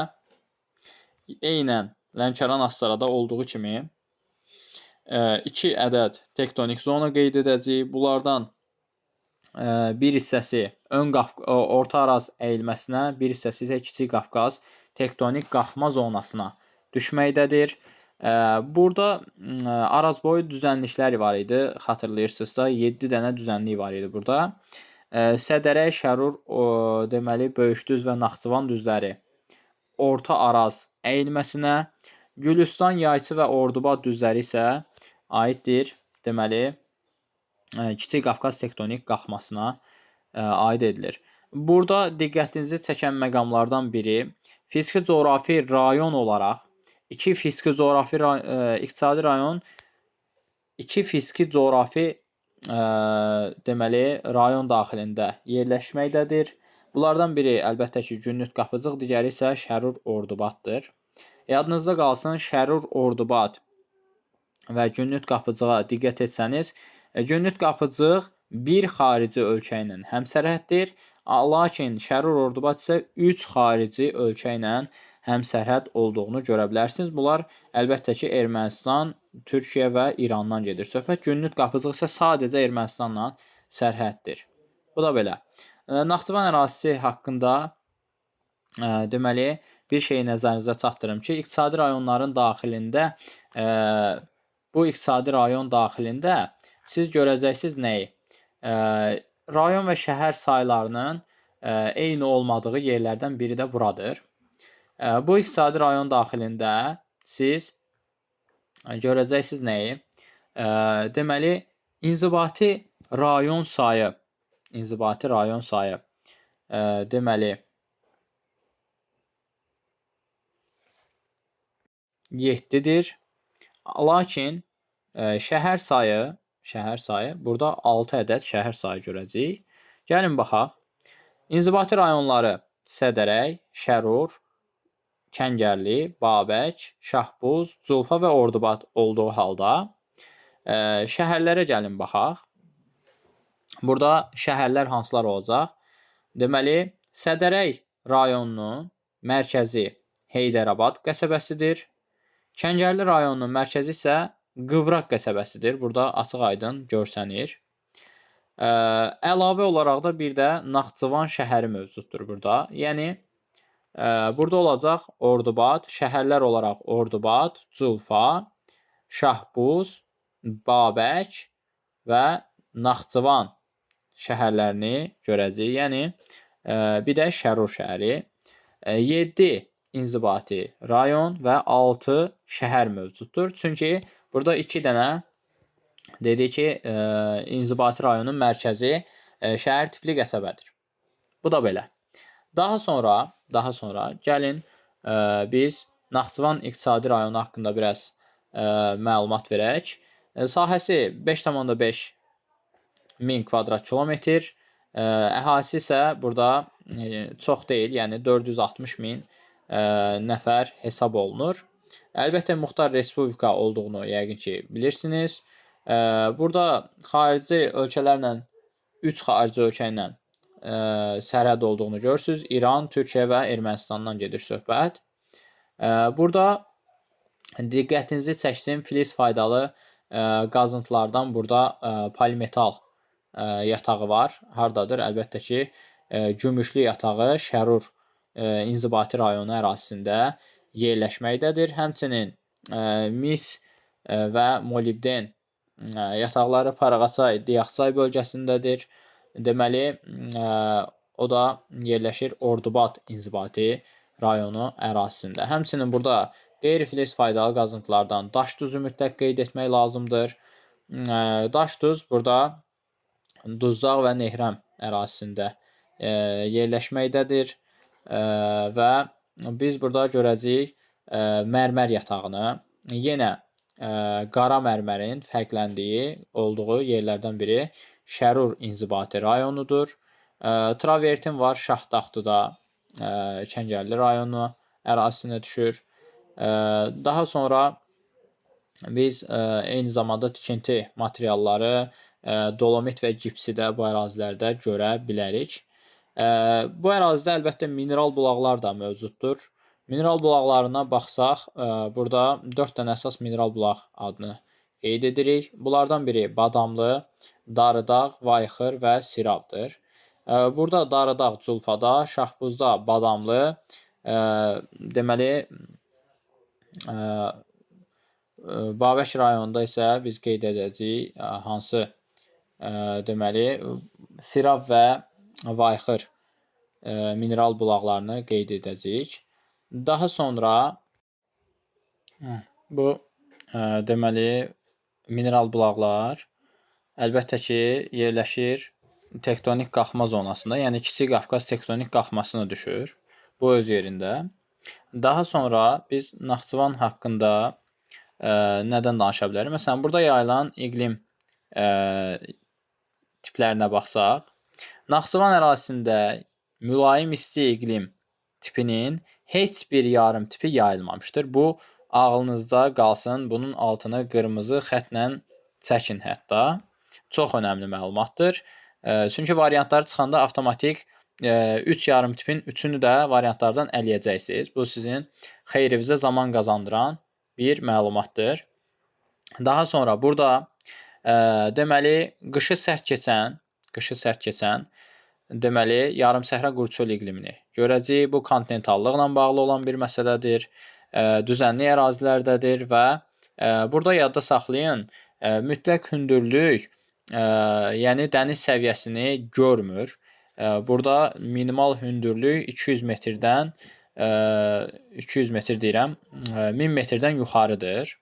eynən Lənkəran Astarada olduğu kimi 2 ədəd tektonik zona qeyd edəcəyik. Bunlardan bir hissəsi Orta Araz əyilməsinə, bir hissəsi isə Kiçik Qafqaz tektonik qalxma zonasına düşməkdədir. Burada Arazboyu düzənliklər var idi. Xatırlayırsınızsa 7 dənə düzənlik var idi burada. Sədərək, Şərur, deməli Böyükdüz və Naxçıvan düzləri Orta Araz əyilməsinə, Gülüstan, Yayçı və Ordubad düzləri isə aiddir. Deməli Kiçik Qafqaz tektonik qalxmasına aid edilir. Burada diqqətinizi çəkən məqamlardan biri fiziki coğrafi rayon olaraq 2 fiziki coğrafi iqtisadi rayon 2 fiziki coğrafi deməli rayon daxilində yerləşməkdədir. Bunlardan biri əlbəttə ki, Günnüt Qapıcıq, digəri isə Şərur Ordubaddır. Yadınızda qalsın, Şərur Ordubad və Günnüt Qapıcığa diqqət etsəniz, Günnüt Qapıcıq bir xarici ölkə ilə həmsərhəddir. Lakin Şərur Ordubad isə 3 xarici ölkə ilə həmsərhəd olduğunu görə bilərsiniz. Bunlar əlbəttə ki, Ermənistan, Türkiyə və İrandan gedir söhbət. Günnüt Qapıcıq isə sadəcə Ermənistanla sərhəddir. Bu da belə. Naxçıvan ərazisi haqqında deməli bir şeyi nəzərinizə çatdırım ki, iqtisadi rayonların daxilində bu iqtisadi rayon daxilində siz görəcəksiniz nəyi? Rayon və şəhər saylarının eyni olmadığı yerlərdən biri də buradır. Bu iqtisadi rayon daxilində siz görəcəksiniz nəyi? Deməli, inzibati rayon sayı deməli 7-dir. Lakin şəhər sayı burada 6 ədəd şəhər sayı görəcəyik. Gəlin baxaq. İnzibati rayonları Sədərək, Şərur, Kəngərli, Babək, Şahbuz, Culfa və Ordubad olduğu halda şəhərlərə gəlin baxaq. Burada şəhərlər hansılar olacaq? Deməli, Sədərək rayonunun mərkəzi Heydərabad qəsəbəsidir. Kəngərli rayonunun mərkəzi isə Qıvraq qəsəbəsidir. Burada açıq-aydın görsənir. Əlavə olaraq da bir də Naxçıvan şəhəri mövcuddur burada. Yəni, burada olacaq Ordubad, şəhərlər olaraq Ordubad, Culfa, Şahbuz, Babək və Naxçıvan şəhərlərini görəcəyik. Yəni, bir də Şərur şəhəri. 7 inzibati rayon və 6 şəhər mövcuddur. Çünki burada 2 dənə dedik ki, inzibati rayonun mərkəzi şəhər tipli qəsəbədir. Bu da belə. Daha sonra gəlin biz Naxçıvan iqtisadi rayonu haqqında biraz məlumat verək. Sahəsi 5,5 min kvadrat kilometr. Əhalisi isə burada çox deyil, yəni 460 min nəfər hesab olunur. Əlbəttə, Muxtar Respublika olduğunu yəqin ki, bilirsiniz. Burada xarici ölkələrlə, 3 xarici ölkə ilə sərhəd olduğunu görürsünüz. İran, Türkiyə və Ermənistandan gedir söhbət. Burada diqqətinizi çəksin, filiz faydalı qazıntılardan burada polimetal yatağı var. Hardadır? Əlbəttə ki, Gümüşlü yatağı Şərur inzibati rayonu ərazisində yerləşməkdədir. Həmçinin mis və molibden yataqları Paraqaçay, Diyaxçay bölgəsindədir. Deməli, o da yerləşir Ordubad inzibati rayonu ərazisində. Həmçinin burada qeyri-filiz faydalı qazıntılardan daş duzu mütləq qeyd etmək lazımdır. Daş duz burada Duzdağ və Nehrəm ərazisində yerləşməkdədir və biz burada görəcəyik mərmər yatağını. Yenə qara mərmərin fərqləndiyi olduğu yerlərdən biri Şərur inzibati rayonudur. Travertin var Şahtaxtıda, Kəngərli rayonu ərazisinə düşür. Daha sonra biz eyni zamanda tikinti materialları, dolomit və gipsi də bu ərazilərdə görə bilərik. Bu ərazidə əlbəttə mineral bulaqlar da mövcuddur. Mineral bulaqlarına baxsaq, burada 4 dənə əsas mineral bulaq adını qeyd edirik. Bunlardan biri Badamlı, Darıdağ, Vayxır və Sirabdır. Burada Darıdağ Culfada, Şahbuzda Badamlı, deməli Babək rayonunda isə biz qeyd edəcəyik hansı deməli Sirab və Vayxır mineral bulaqlarını qeyd edəcəyik. Daha sonra bu deməli mineral bulaqlar əlbəttə ki yerləşir tektonik qalxma zonasında, yəni Kiçik Qafqaz tektonik qalxmasına düşür. Bu öz yerində. Daha sonra biz Naxçıvan haqqında nədən danışa bilərik? Məsələn, burada yayılan iqlim tiplərinə baxsaq, Naxçıvan ərazisində mülayim isti iqlim tipinin heç bir yarım tipi yayılmamışdır. Bu ağlınızda qalsın. Bunun altını qırmızı xətlə çəkin hətta. Çox önəmli məlumatdır. Çünki variantları çıxanda avtomatik 3 yarım tipin 3-ünü də variantlardan ələyəcəksiniz. Bu sizin xeyrinizə zaman qazandıran bir məlumatdır. Daha sonra burada deməli qışı sərt keçən deməli yarımsəhra quru-çöl iqlimini görəcəyik. Bu kontinentallıqla bağlı olan bir məsələdir. Düzənlik ərazilərdədir və burada yadda saxlayın, mütləq hündürlük, yəni dəniz səviyyəsini görmür. Burada minimal hündürlük 200 metrdən 200 metr deyirəm, 1000 metrdən yuxarıdır.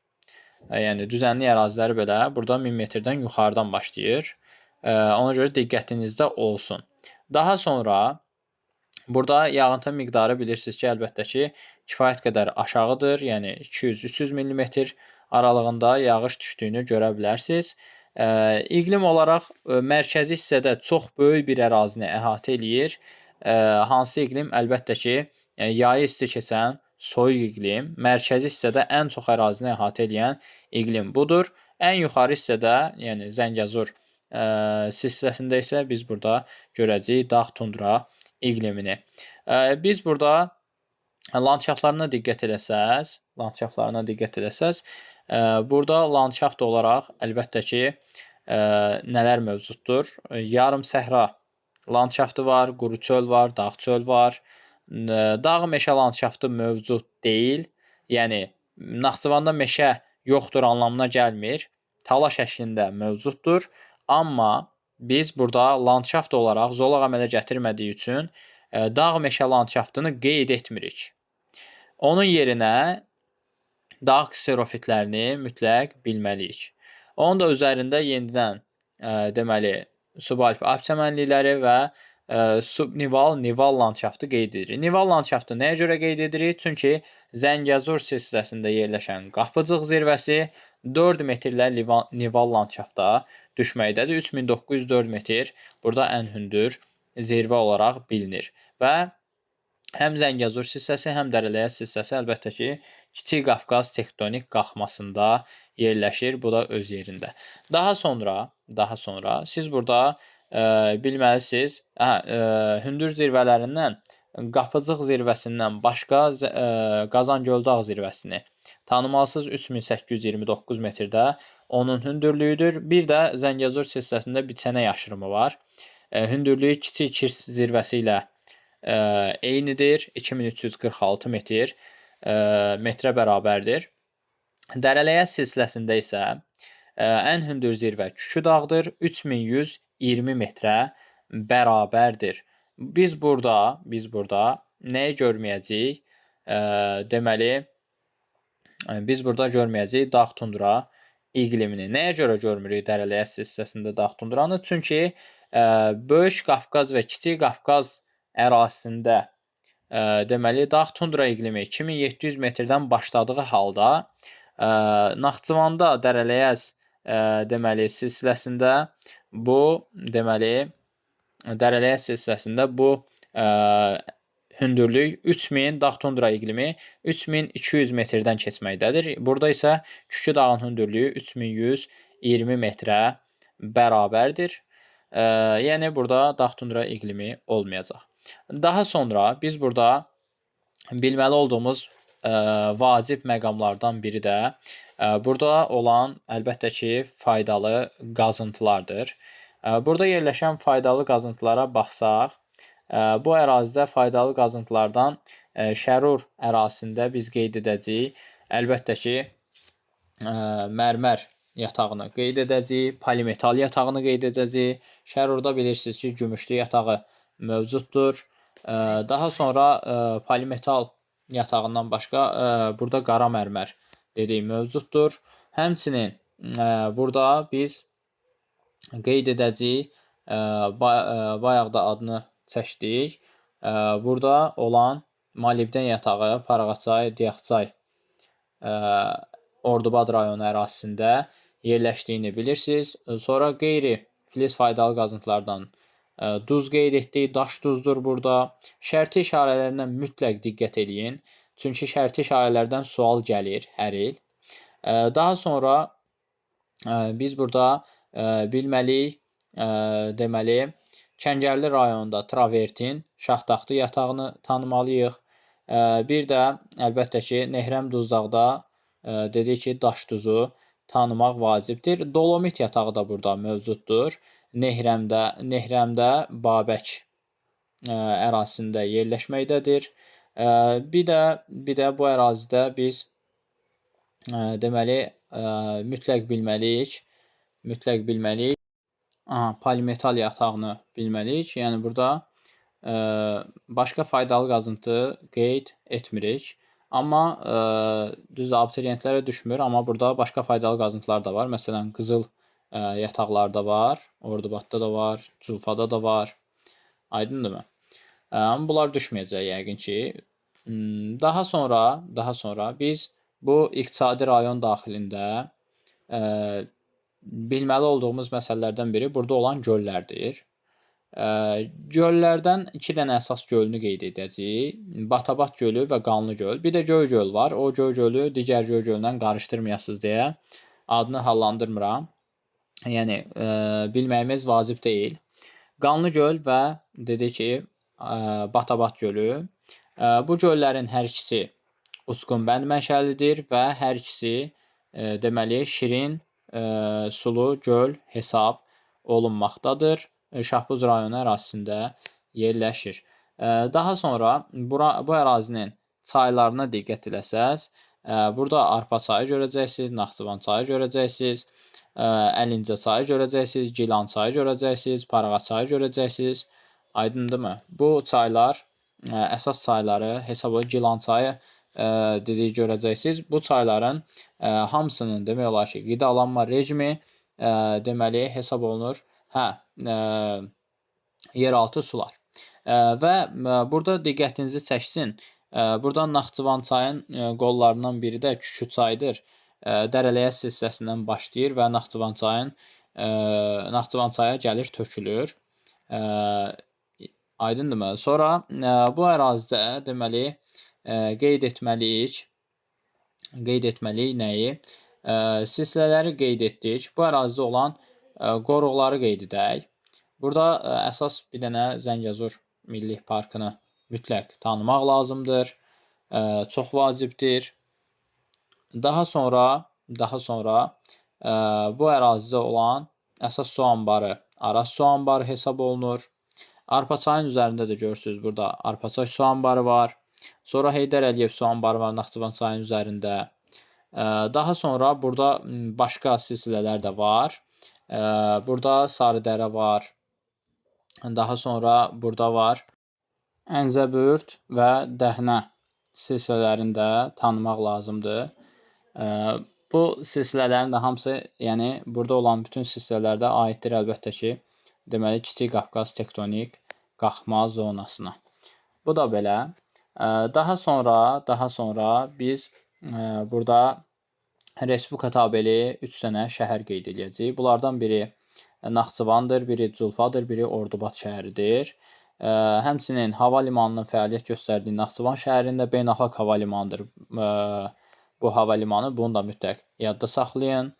Yəni düzənlik əraziləri belə burada 1000 metrdən yuxarıdan başlayır. Ona görə diqqətinizdə olsun. Daha sonra burada yağıntı miqdarı bilirsiniz ki, əlbəttə ki, kifayət qədər aşağıdır. Yəni 200-300 mm aralığında yağış düşdüyünü görə bilərsiniz. İqlim olaraq mərkəzi hissədə çox böyük bir ərazini əhatə eləyir. Hansı iqlim? Əlbəttə ki, yayı isti keçən soyuq iqlim. Mərkəzi hissədə ən çox ərazini əhatə edən iqlim budur. Ən yuxarı hissədə, yəni Zəngəzur hissəsində isə biz burada görəcəyik dağ tundra iqlimini. Biz burada landşaftlarına diqqət eləsəz, burada landşaft olaraq əlbəttə ki, nələr mövcuddur? Yarım səhra landşaftı var, quru çöl var, dağ çöl var. Dağ meşə landşaftı mövcud deyil. Yəni Naxçıvanda meşə yoxdur anlamına gəlmir. Tala şəklində mövcuddur. Amma biz burada landşaft olaraq zolaq əmələ gətirmədiyi üçün dağ meşə landşaftını qeyd etmirik. Onun yerinə dağ kserofitlərini mütləq bilməliyik. Onun da üzərində yenidən deməli subalp alp çəmənlikləri və subnival nival landşaftı qeyd edirik. Nival landşaftı nəyə görə qeyd edirik? Çünki Zəngəzur silsiləsində yerləşən Qapıcıq zirvəsi 4 metrlə nival landşafta düşməkdədir. 3904 metr burada ən hündür zirvə olaraq bilinir. Və həm Zəngəzur silsiləsi, həm Dərələyəz silsiləsi əlbəttə ki, Kiçik Qafqaz tektonik qalxmasında yerləşir. Bu da öz yerində. Daha sonra siz burada bilməlisiniz, hündür zirvələrindən Qapıcıq zirvəsindən başqa Qazan Göl dağ zirvəsini tanımalısınız. 3829 metrdə onun hündürlüyüdür. Bir də Zəngəzur silsiləsində Biçənə aşırımı var. Hündürlüyü Kiçik Kirs zirvəsi ilə eynidir. 2346 metrə bərabərdir. Dərələyəz silsiləsində isə ən hündür zirvə Kükü dağdır. 3120 metrə bərabərdir. Biz burada nəyi görməyəcəyik? Deməli, biz burada görməyəcəyik dağ tundra iqlimini. Nəyə görə görmürük Dərələyəz silsiləsində dağ tundranı? Çünki Böyük Qafqaz və Kiçik Qafqaz ərazisində deməli dağ tundra iqlimi 2700 metrdən başladığı halda Naxçıvanda Dərələyəz deməli silsiləsində bu Dərələyəz silsiləsində bu hündürlük 3000, dağ tundra iqlimi 3200 metrdən keçməkdədir. Burada isə Kükü dağın hündürlüyü 3120 metrə bərabərdir. Yəni burada dağ tundra iqlimi olmayacaq. Daha sonra biz burada bilməli olduğumuz vacib məqamlardan biri də burada olan əlbəttə ki, faydalı qazıntılardır. Burada yerləşən faydalı qazıntılara baxsaq, bu ərazidə faydalı qazıntılardan Şərur ərazisində biz qeyd edəcəyik. Əlbəttə ki, mərmər yatağını qeyd edəcəyik, polimetal yatağını qeyd edəcəyik. Şərurda bilirsiniz ki, gümüşlü yatağı mövcuddur. Daha sonra polimetal yatağından başqa burada qara mərmər dediyim mövcuddur. Həmçinin burada biz qeyd edəcəyik, bayaq da adını çəkdik. Burada olan molibden yatağı Paraqaçay, Diaqçay Ordubad rayonu ərazisində yerləşdiyini bilirsiniz. Sonra qeyri-filiz faydalı qazıntılardan duz qeyd etdik. Daş duzdur burada. Şərti işarələrinə mütləq diqqət edin. Çünki şərti işarələrdən sual gəlir hər il. Daha sonra biz burada bilməliyik, deməli, Kəngərli rayonunda travertin, Şaxtaxtı yatağını tanımalıyıq. Bir də əlbəttə ki, Nehrəm Duzdağda dedik ki, daş duzu tanımaq vacibdir. Dolomit yatağı da burada mövcuddur. Nehrəmdə Babək ərazisində yerləşməkdədir. Bir də bu ərazidə biz deməli mütləq bilməliyik polimetal yatağını bilməliyik. Yəni burada başqa faydalı qazıntı qeyd etmirik. Amma düz abituriyentlərə düşmür, amma burada başqa faydalı qazıntılar da var. Məsələn, qızıl yataqlarda var, Ordubadda da var, Culfada da var. Aydındırmı? Amma bunlar düşməyəcək yəqin ki. Daha sonra biz bu iqtisadi rayon daxilində bilməli olduğumuz məsələlərdən biri burada olan göllərdir. Göllərdən 2 dənə əsas gölünü qeyd edəcəyik. Batabat gölü və Qanlı göl. Bir də Göy göl var. O Göy gölü digər Göy gölündən qarışdırmayasınız deyə adını hallandırmıram. Yəni bilməyimiz vacib deyil. Qanlı göl və dedik ki, Batabat gölü. Bu göllərin hər ikisi uçqunbənd mənşəlidir və hər ikisi deməli şirin sulu göl hesab olunmaqdadır. Şahbuz rayonu ərazisində yerləşir. Daha sonra bu ərazinin çaylarına diqqət eləsəz, burada Arpa çayı görəcəksiniz, Naxçıvan çayı görəcəksiniz, Əlincə çayı görəcəksiniz, Gilan çayı görəcəksiniz, Paraqat çayı görəcəksiniz. Aydındırmı? Bu çaylar əsas çayları hesab olun. Gilan çayı dedik görəcəksiniz. Bu çayların hamısının demək olar ki, qidalanma rejimi deməli hesab olunur. Yeraltı sular. Və burada diqqətinizi çəksin. Burada Naxçıvan çayın qollarından biri də Kükü çayıdır. Dərələyəz silsiləsindən başlayır və Naxçıvan çaya gəlir, tökülür. Aydındırmı? Sonra bu ərazidə deməli qeyd etməliyik nəyi? Silsilələri qeyd etdik. Bu ərazidə olan qoruqları qeyd edək. Burada əsas bir dənə Zəngəzur Milli Parkını mütləq tanımaq lazımdır. Çox vacibdir. Daha sonra bu ərazidə olan əsas su anbarı Araz su anbarı hesab olunur. Arpaçayın üzərində də görürsünüz, burada Arpaçay su anbarı var. Sonra Heydər Əliyev su anbarı var Naxçıvan çayının üzərində. Daha sonra burada başqa silsilələr də var. Burada Sarıdərə var. Daha sonra burada var Əncəbürd və Dəhnə silsilələrini də tanımaq lazımdır. Bu silsilələrin də hamısı, yəni burada olan bütün silsilələrdə aiddir əlbəttə ki, deməli Kiçik Qafqaz tektonik qalxma zonasına. Bu da belə. Daha sonra biz burada Respublika tabeli 3 dənə şəhər qeyd edəcəyik. Bunlardan biri Naxçıvandır, biri Culfadır, biri Ordubad şəhəridir. Həmçinin hava limanının fəaliyyət göstərdiyi Naxçıvan şəhərində beynəlxalq hava limanıdır. Bu hava limanı, bunu da mütləq yadda saxlayın.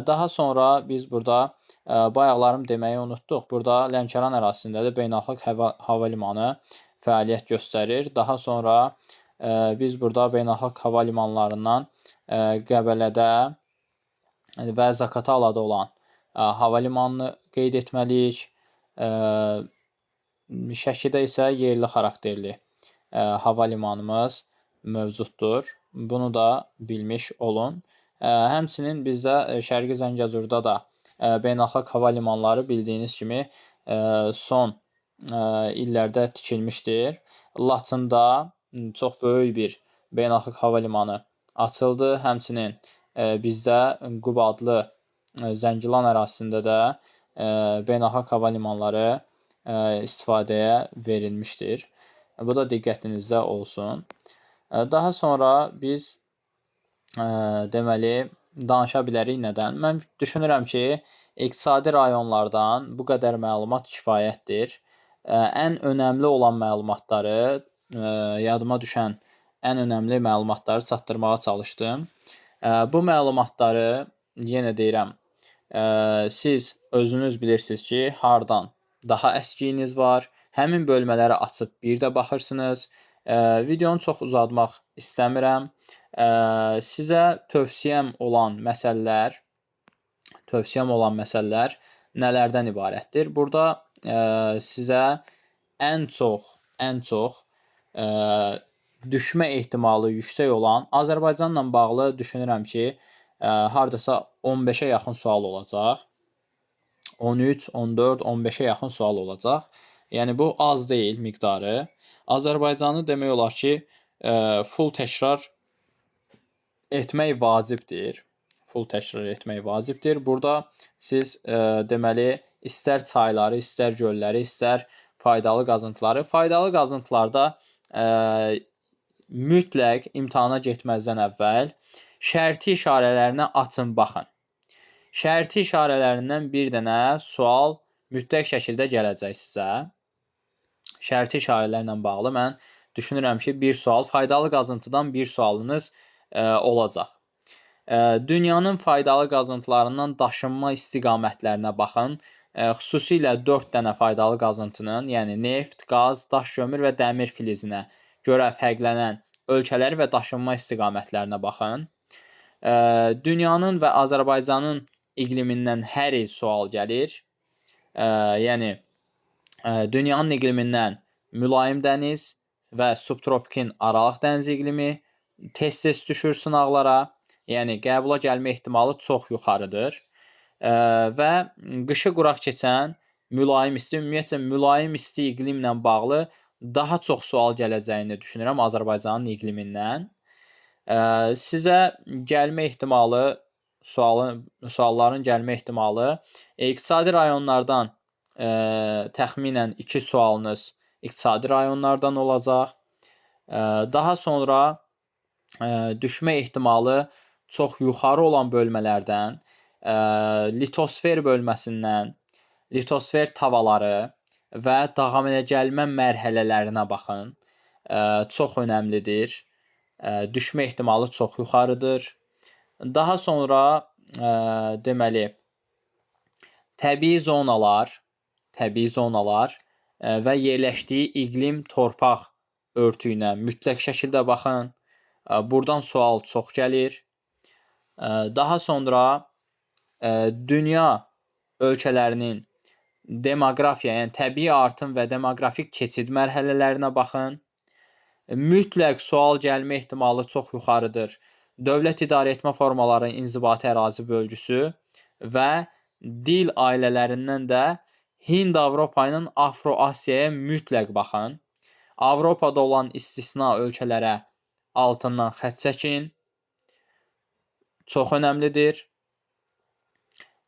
Daha sonra biz burada bayaqlarım deməyi unutduq. Burada Lənkəran ərazisində də beynəlxalq hava limanı fəaliyyət göstərir. Daha sonra biz burada beynəlxalq hava limanlarından Qəbələdə və Zaqatalada olan hava limanını qeyd etməliyik. Şəkidə isə yerli xarakterli hava limanımız mövcuddur. Bunu da bilmiş olun. Həmçinin bizdə Şərqi Zəngəzurda da beynəlxalq hava limanları bildiyiniz kimi son illərdə tikilmişdir. Laçında çox böyük bir beynəlxalq hava limanı açıldı. Həmçinin bizdə Quba adlı Zəngilan ərazisində də beynəlxalq hava limanları istifadəyə verilmişdir. Bu da diqqətinizdə olsun. Daha sonra biz deməli danışa bilərik nədən? Mən düşünürəm ki, iqtisadi rayonlardan bu qədər məlumat kifayətdir. Ən önəmli olan məlumatları, yadıma düşən ən önəmli məlumatları çatdırmağa çalışdım. Bu məlumatları yenə deyirəm, siz özünüz bilirsiniz ki, hardan daha əskiyiniz var. Həmin bölmələri açıb bir də baxırsınız. Videonu çox uzatmaq istəmirəm. Sizə tövsiyəm olan məsələlər nələrdən ibarətdir? Burada sizə ən çox düşmə ehtimalı yüksək olan Azərbaycanla bağlı düşünürəm ki, hardasa 15-ə yaxın sual olacaq. 13, 14, 15-ə yaxın sual olacaq. Yəni bu az deyil miqdarı. Azərbaycanı demək olar ki, full təkrar etmək vacibdir. Burada siz deməli istər çayları, istər gölləri, istər faydalı qazıntılarda mütləq imtahana getməzdən əvvəl şərti işarələrinə açın, baxın. Şərti işarələrindən bir dənə sual mütləq şəkildə gələcək sizə. Şərti işarələrlə bağlı mən düşünürəm ki, bir sual, faydalı qazıntıdan bir sualınız olacaq. Dünyanın faydalı qazıntılarından daşınma istiqamətlərinə baxın. Xüsusilə 4 dənə faydalı qazıntının, yəni neft, qaz, daş kömür və dəmir filizinə görə fərqlənən ölkələri və daşınma istiqamətlərinə baxın. Dünyanın və Azərbaycanın iqlimindən hər il sual gəlir. Yəni dünyanın iqlimindən mülayim dəniz və subtropikin Aralıq dəniz iqlimi tez-tez düşür sınaqlara. Yəni qəbula gəlmə ehtimalı çox yuxarıdır. Və qışı quraq keçən mülayim isti, ümumiyyətcə mülayim isti iqlimlə bağlı daha çox sual gələcəyini düşünürəm Azərbaycanın iqlimindən. Sizə gəlmə ehtimalı, sualların gəlmə ehtimalı iqtisadi rayonlardan təxminən 2 sualınız iqtisadi rayonlardan olacaq. Daha sonra düşmə ehtimalı çox yuxarı olan bölmələrdən, litosfer bölməsindən, litosfer tavaları və dağıməyə gəlmə mərhələlərinə baxın. Çox önəmlidir. Düşmə ehtimalı çox yuxarıdır. Daha sonra deməli təbii zonalar və yerləşdiyi iqlim, torpaq örtüyünə mütləq şəkildə baxın. Buradan sual çox gəlir. Daha sonra dünya ölkələrinin demoqrafiya, yəni təbii artım və demoqrafik keçid mərhələlərinə baxın. Mütləq sual gəlmə ehtimalı çox yuxarıdır. Dövlət idarəetmə formaları inzibati ərazi bölgüsü və dil ailələrindən də Hind-Avropa ilə Afro-Asiyaya mütləq baxın. Avropada olan istisna ölkələrə altından xətt çəkin. Çox önəmlidir.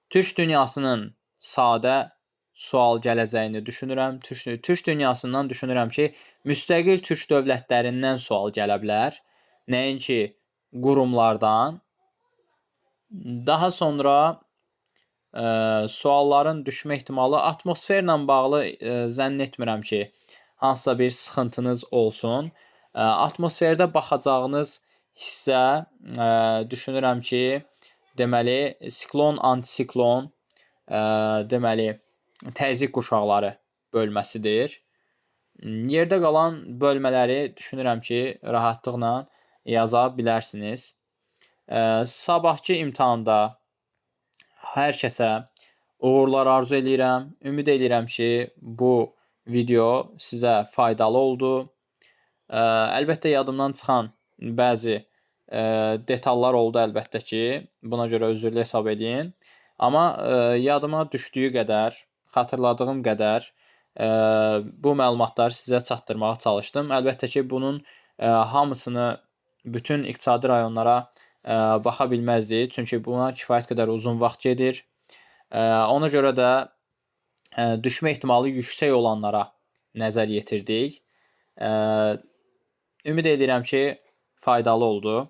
Türk dünyasının sadə sual gələcəyini düşünürəm. Türk dünyasından düşünürəm ki, müstəqil türk dövlətlərindən sual gələ bilər. Nəinki qurumlardan. Daha sonra sualların düşmə ehtimalı atmosferlə bağlı zənn etmirəm ki, hansısa bir sıxıntınız olsun. Atmosferdə baxacağınız hissə düşünürəm ki, deməli, siklon, antisiklon, deməli, təzyiq quşaqları bölməsidir. Yerdə qalan bölmələri düşünürəm ki, rahatlıqla yaza bilərsiniz. Sabahki imtahanda hər kəsə uğurlar arzu edirəm. Ümid edirəm ki, bu video sizə faydalı oldu. Əlbəttə, yadımdan çıxan bəzi detallar oldu əlbəttə ki, buna görə üzrlü hesab edin. Amma yadıma düşdüyü qədər, xatırladığım qədər bu məlumatları sizə çatdırmağa çalışdım. Əlbəttə ki, bunun hamısını bütün iqtisadi rayonlara baxa bilməzdik. Çünki buna kifayət qədər uzun vaxt gedir. Ona görə də düşmə ehtimalı yüksək olanlara nəzər yetirdik. Ümid edirəm ki, faydalı oldu.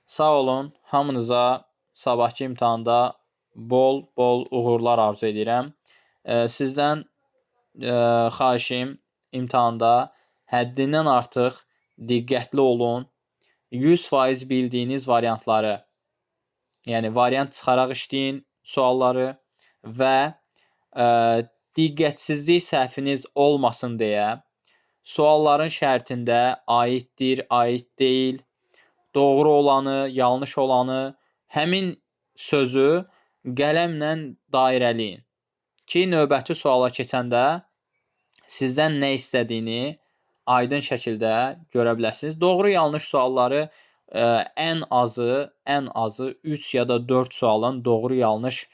Sağ olun. Hamınıza sabahki imtahanda bol uğurlar arzu edirəm. Sizdən xahişim imtahanda həddindən artıq diqqətli olun. 100% bildiyiniz variantları, yəni variant çıxaraq işləyin sualları və diqqətsizlik səhviniz olmasın deyə sualların şərtində aiddir, aid deyil, doğru olanı, yanlış olanı, həmin sözü qələmlə dairələyin ki, növbəti suala keçəndə sizdən nə istədiyini aydın şəkildə görə biləsiniz. Doğru yanlış sualları ən azı 3 ya da 4 sualın doğru yanlış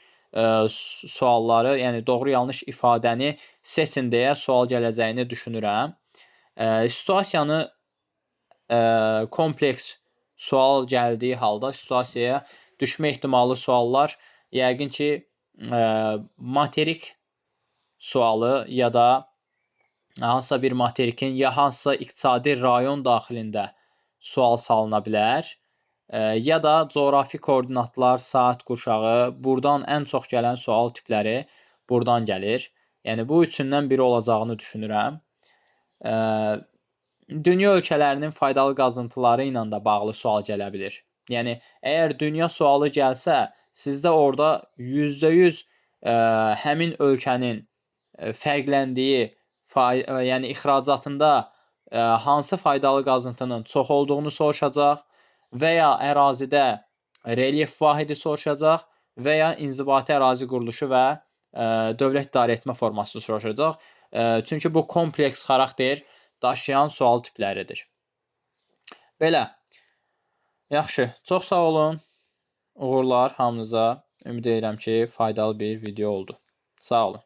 sualları, yəni doğru yanlış ifadəni seçin deyə sual gələcəyini düşünürəm. Situasiyanı kompleks sual gəldiyi halda situasiyaya düşmə ehtimalı suallar yəqin ki, materik sualı ya da hansısa bir materikin ya hansısa iqtisadi rayon daxilində sual salına bilər. Ya da coğrafi koordinatlar, saat qurşağı, buradan ən çox gələn sual tipləri buradan gəlir. Yəni, bu üçündən biri olacağını düşünürəm. Dünya ölkələrinin faydalı qazıntıları ilə də bağlı sual gələ bilir. Yəni, əgər dünya sualı gəlsə, sizdə orada %100 həmin ölkənin fərqləndiyi, yəni ixracatında hansı faydalı qazıntının çox olduğunu soruşacaq və ya ərazidə relyef vahidi soruşacaq və ya inzibati ərazi quruluşu və dövlət idarəetmə forması soruşacaq. Çünki bu kompleks xarakter daşıyan sual tipləridir. Belə. Yaxşı, çox sağ olun. Uğurlar hamınıza. Ümid edirəm ki, faydalı bir video oldu. Sağ olun.